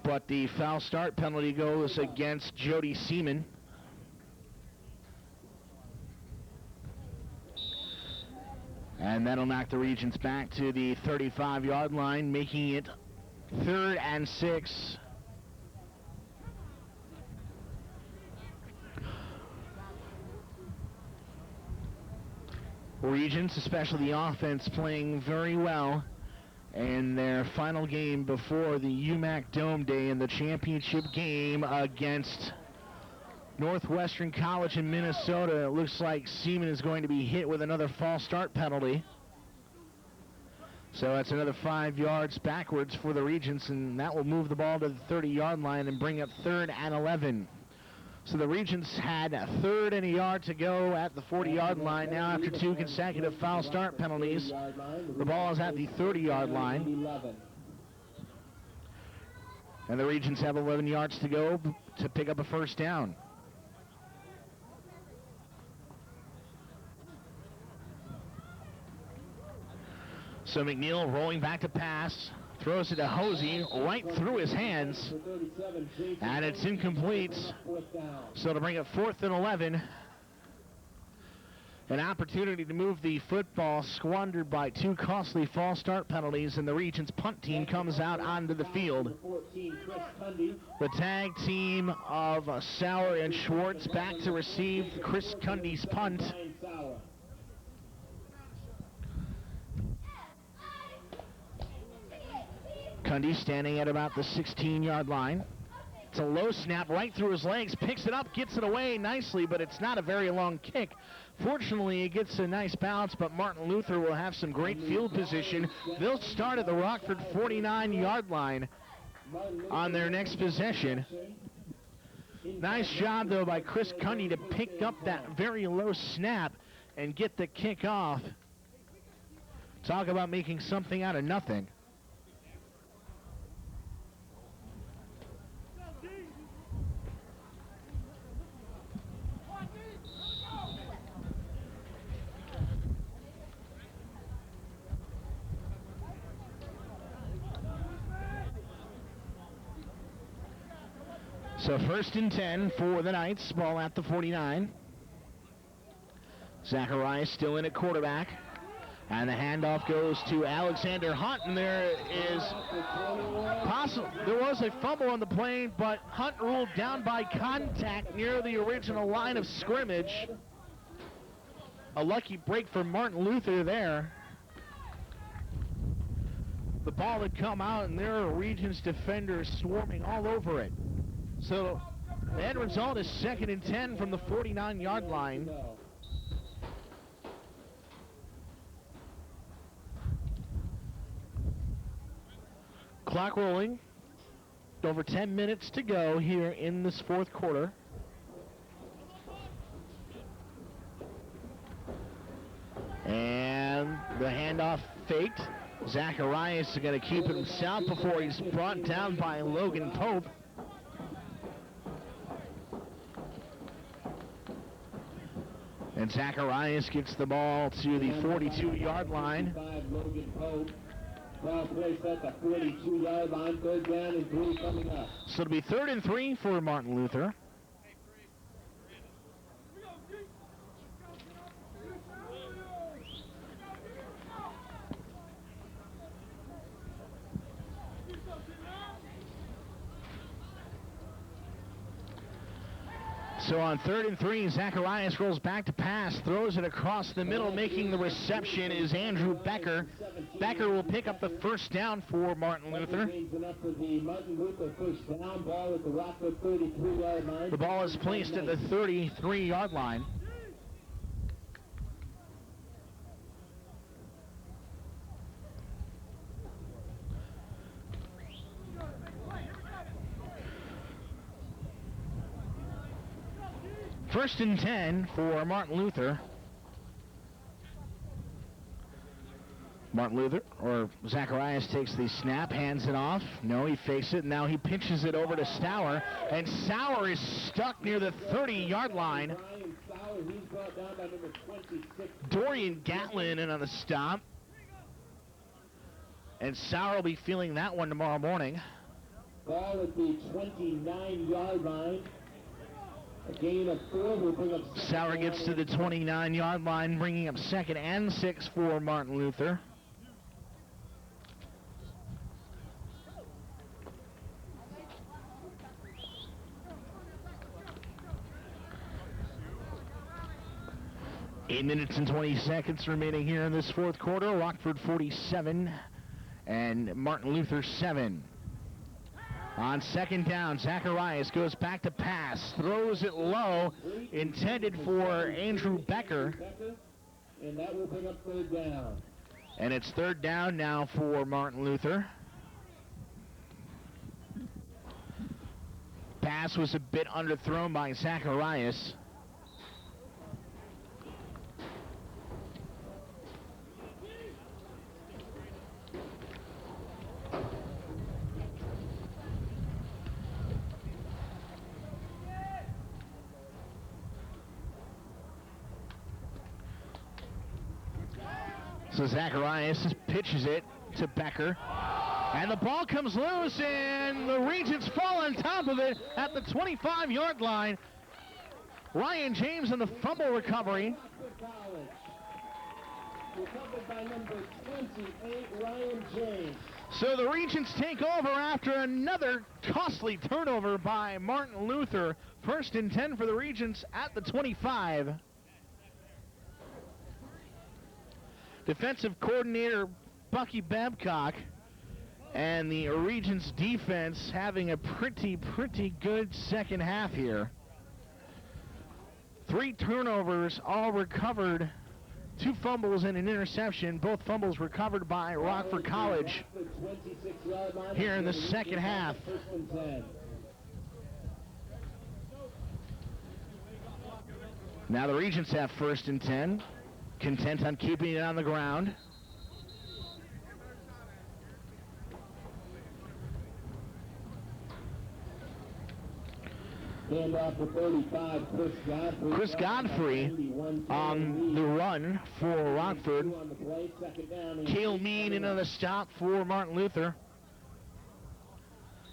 But the foul start penalty goes against Jody Seaman. And that'll knock the Regents back to the 35-yard line, making it 3rd and 6. Regents, especially the offense, playing very well in their final game before the UMAC Dome Day in the championship game against Northwestern College in Minnesota. It looks like Seaman is going to be hit with another false start penalty. So that's another 5 yards backwards for the Regents, and that will move the ball to the 30-yard line and bring up 3rd and 11. So the Regents had a 3rd and a yard to go at the 40-yard line. Now after 2 consecutive foul start penalties, the ball is at the 30-yard line. And the Regents have 11 yards to go to pick up a first down. So McNeil rolling back to pass. Throws it to Hosey right through his hands, and it's incomplete. So to bring up 4th and 11, an opportunity to move the football squandered by 2 costly false start penalties, and the Regents punt team comes out onto the field. The tag team of Sauer and Schwartz back to receive Chris Cundy's punt. Cundy standing at about the 16-yard line. It's a low snap right through his legs, picks it up, gets it away nicely, but it's not a very long kick. Fortunately, it gets a nice bounce, but Martin Luther will have some great field position. They'll start at the Rockford 49-yard line on their next possession. Nice job, though, by Chris Cundy to pick up that very low snap and get the kick off. Talk about making something out of nothing. So 1st and 10 for the Knights, ball at the 49. Zacharias still in at quarterback. And the handoff goes to Alexander Hunt, and there was a fumble on the play, but Hunt ruled down by contact near the original line of scrimmage. A lucky break for Martin Luther there. The ball had come out, and there are Regents defenders swarming all over it. So the end result is 2nd and 10 from the 49-yard line. Clock rolling. Over 10 minutes to go here in this fourth quarter. And the handoff faked. Zacharias is going to keep it himself before he's brought down by Logan Pope. And Zacharias gets the ball to the 42-yard line. Logan Pope. Ball placed at the 42-yard line, 3rd down and 3 coming up. So it'll be 3rd and 3 for Martin Luther. So on 3rd and 3, Zacharias rolls back to pass, throws it across the middle. Making the reception is Andrew Becker. Becker will pick up the first down for Martin Luther. The ball is placed at the 33-yard line. First and 10 for Martin Luther. Martin Luther, or Zacharias, takes the snap, hands it off. No, he fakes it. Now he pitches it over to Sauer, and Sauer is stuck near the 30-yard line. Dorian Gatlin in on the stop. And Sauer will be feeling that one tomorrow morning. Ball at the 29-yard line. A gain of 4 will bring up... Sauer gets to the 29-yard line, bringing up 2nd and 6 for Martin Luther. Eight minutes and 20 seconds remaining here in this fourth quarter. Rockford 47 and Martin Luther 7. On 2nd down, Zacharias goes back to pass, throws it low, intended for Andrew Becker. And that will bring up 3rd down. And it's 3rd down now for Martin Luther. Pass was a bit underthrown by Zacharias. So Zacharias pitches it to Becker. And the ball comes loose, and the Regents fall on top of it at the 25-yard line. Ryan James on the fumble recovery. Recovered by number 28, Ryan James. So the Regents take over after another costly turnover by Martin Luther. 1st and 10 for the Regents at the 25. Defensive coordinator Bucky Babcock and the Regents defense having a pretty good second half here. 3 turnovers, all recovered. 2 fumbles and an interception. Both fumbles recovered by Rockford College here in the second half. Now the Regents have 1st and 10. Content on keeping it on the ground. And off the 35, Chris Godfrey on the run for Rockford. Cale Mean in on the stop for Martin Luther.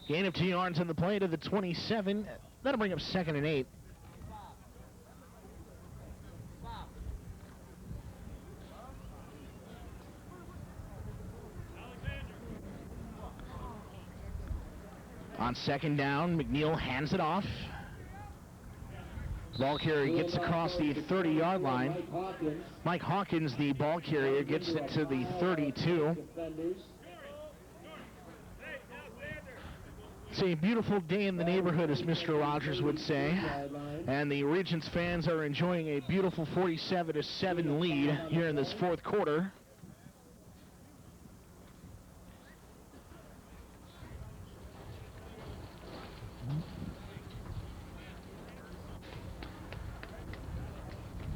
Gain of 2 yards on the play to the 27. That'll bring up 2nd and 8. On second down, McNeil hands it off. Ball carrier gets across the 30-yard line. Mike Hawkins, the ball carrier, gets it to the 32. It's a beautiful day in the neighborhood, as Mr. Rogers would say. And the Regents fans are enjoying a beautiful 47-7 lead here in this fourth quarter.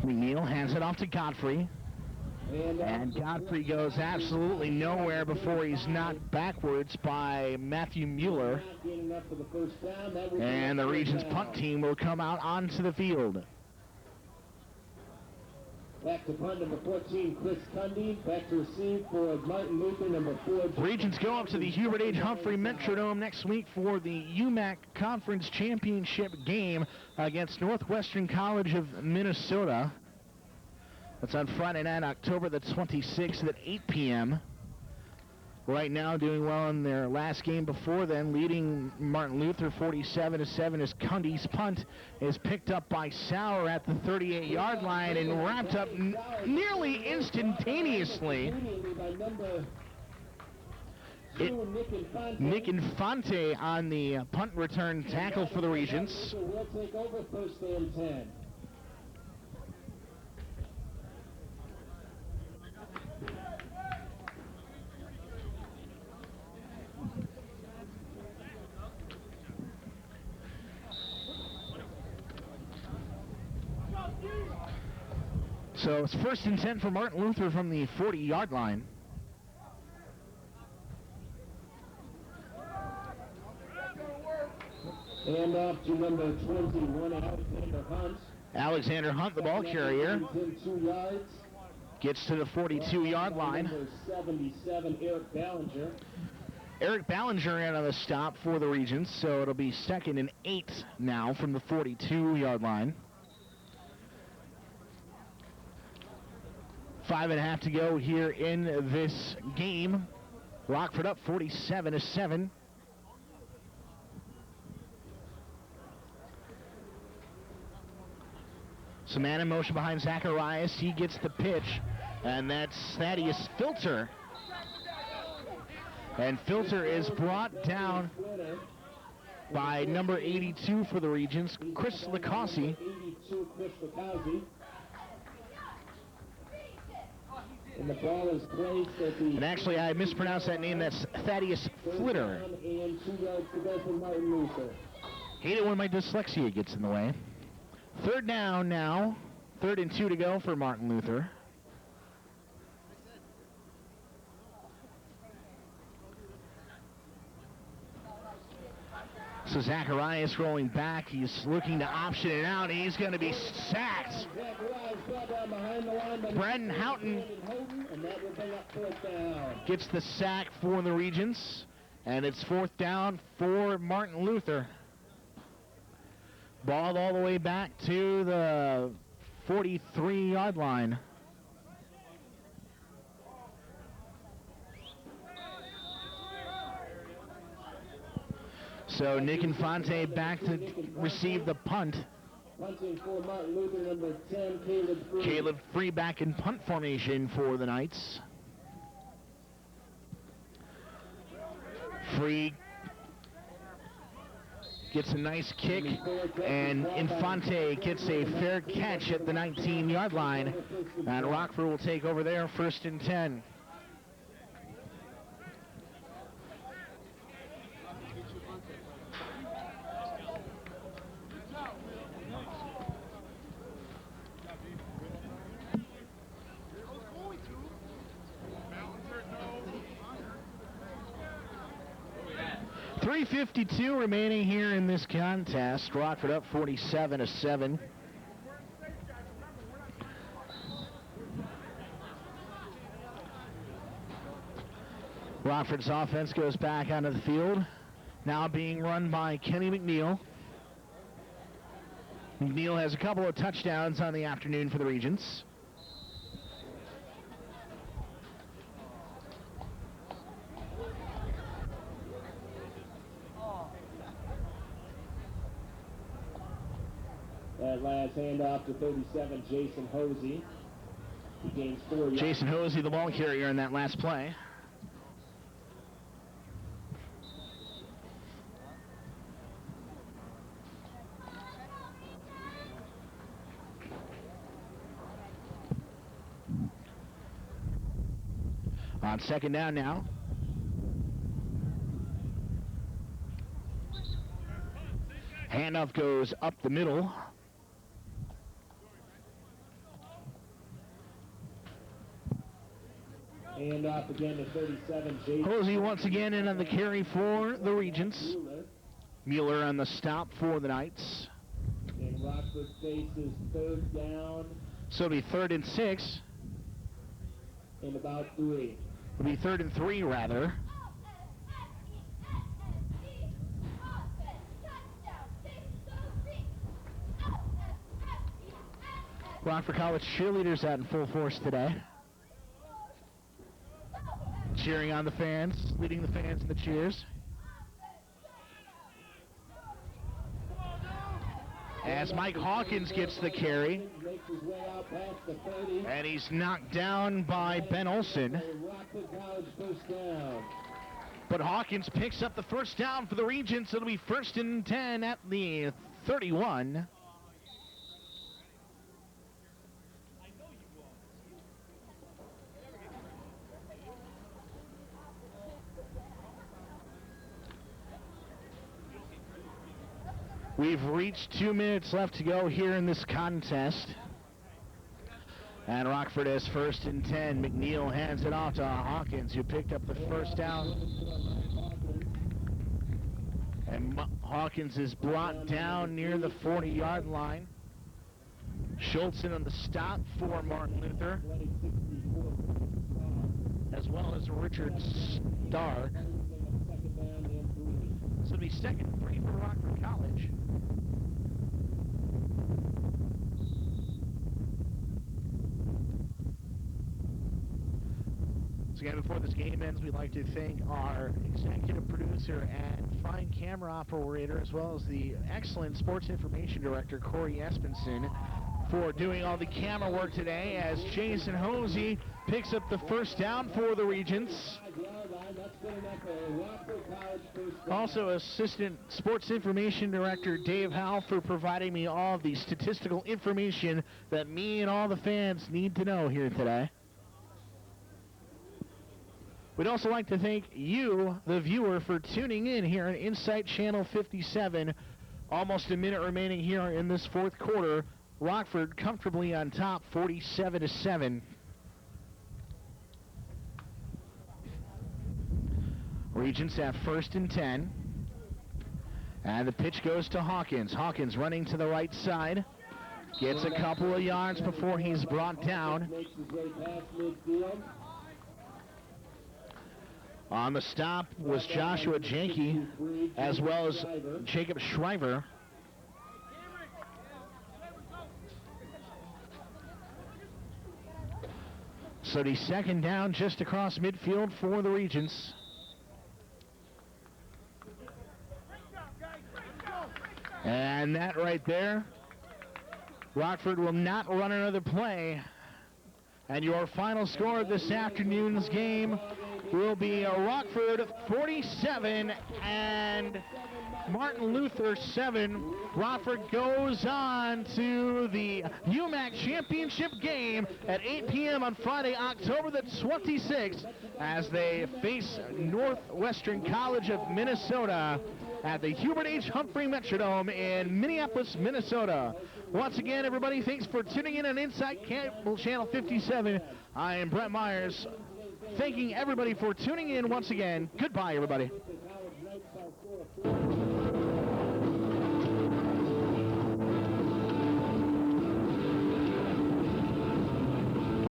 McNeil hands it off to Godfrey. And Godfrey goes absolutely nowhere before he's knocked backwards by Matthew Mueller. And the Regents punt team will come out onto the field. Back to punt number 14, Chris Cundy. Back to receive for Martin Luther, number 4. Regents go up to the Hubert H. Humphrey Metrodome next week for the UMAC Conference Championship game against Northwestern College of Minnesota. That's on Friday night, October the 26th at 8 p.m. Right now doing well in their last game before then, leading Martin Luther 47-7 as Cundy's punt is picked up by Sauer at the 38-yard line and wrapped up nearly instantaneously. Nick Infante on the punt return tackle for the Regents. We'll take over first and 10. So it's first and 10 for Martin Luther from the 40-yard line. And off to number 21, Alexander Hunt. Alexander Hunt, the ball carrier, 2 yards. gets to the 42-yard line. Number 77, Eric Ballinger. Eric Ballinger in on the stop for the Regents, so it'll be 2nd and 8 now from the 42-yard line. 5.5 to go here in this game. Rockford up 47-7. Some man in motion behind Zacharias. He gets the pitch, and that's Thaddeus Filter. And Filter is brought down by number 82 for the Regents, Chris Licassi. 82, Chris Licassi. And the ball is placed at the... And actually, I mispronounced that name. That's Thaddeus Flitter. And 2 yards to go for Martin Luther. Hate it when my dyslexia gets in the way. 3rd down now. 3rd and 2 to go for Martin Luther. So Zacharias rolling back. He's looking to option it out. He's going to be sacked. Brendan Houghton gets the sack for the Regents. And it's 4th down for Martin Luther. Ball all the way back to the 43-yard line. So Nick Infante back to receive the punt. Punting for Martin Luther, number 10, Caleb Free. Caleb Free back in punt formation for the Knights. Free gets a nice kick, and Infante gets a fair catch at the 19-yard line. And Rockford will take over there, 1st and 10. .352 remaining here in this contest. Rockford up 47-7. Rockford's offense goes back onto the field. Now being run by Kenny McNeil. McNeil has a couple of touchdowns on the afternoon for the Regents. That last handoff to 37, Jason Hosey. He gains 4 yards. Jason Hosey, the ball carrier in that last play. On second down now. Handoff goes up the middle. Handoff again to 37, Jason. Hosey once again in on the carry for the Regents. Mueller on the stop for the Knights. And Rockford faces third down. So it'll be 3rd and 6. And about 3. It'll be 3rd and 3 rather. Rockford College cheerleaders out in full force today. Cheering on the fans, leading the fans in the cheers. As Mike Hawkins gets the carry. And he's knocked down by Ben Olson. But Hawkins picks up the first down for the Regents. It'll be 1st and 10 at the 31. We've reached 2 minutes left to go here in this contest. And Rockford has 1st and 10. McNeil hands it off to Hawkins, who picked up the first down. And Hawkins is brought down near the 40-yard line. Schultzen on the stop for Martin Luther, as well as Richard Stark. So it'll be 2nd and 3 for Rockford College. So again, before this game ends, we'd like to thank our executive producer and fine camera operator, as well as the excellent sports information director, Corey Espenson, for doing all the camera work today as Jason Hosey picks up the first down for the Regents. Also, Assistant Sports Information Director Dave Howell for providing me all of the statistical information that me and all the fans need to know here today. We'd also like to thank you, the viewer, for tuning in here on Insight Channel 57. Almost a minute remaining here in this 4th quarter. Rockford comfortably on top, 47-7. Regents have 1st and 10. And the pitch goes to Hawkins. Hawkins running to the right side. Gets a couple of yards before he's brought down. On the stop was Joshua Janke, as well as Jacob Shriver. So the 2nd down just across midfield for the Regents. And that right there, Rockford will not run another play. And your final score of this afternoon's game will be Rockford 47 and Martin Luther 7. Rockford goes on to the UMAC championship game at 8 p.m. on Friday, October the 26th, as they face Northwestern College of Minnesota at the Hubert H. Humphrey Metrodome in Minneapolis, Minnesota. Once again, everybody, thanks for tuning in on Insight Cable Channel 57. I am Brett Myhres, thanking everybody for tuning in once again. Goodbye, everybody.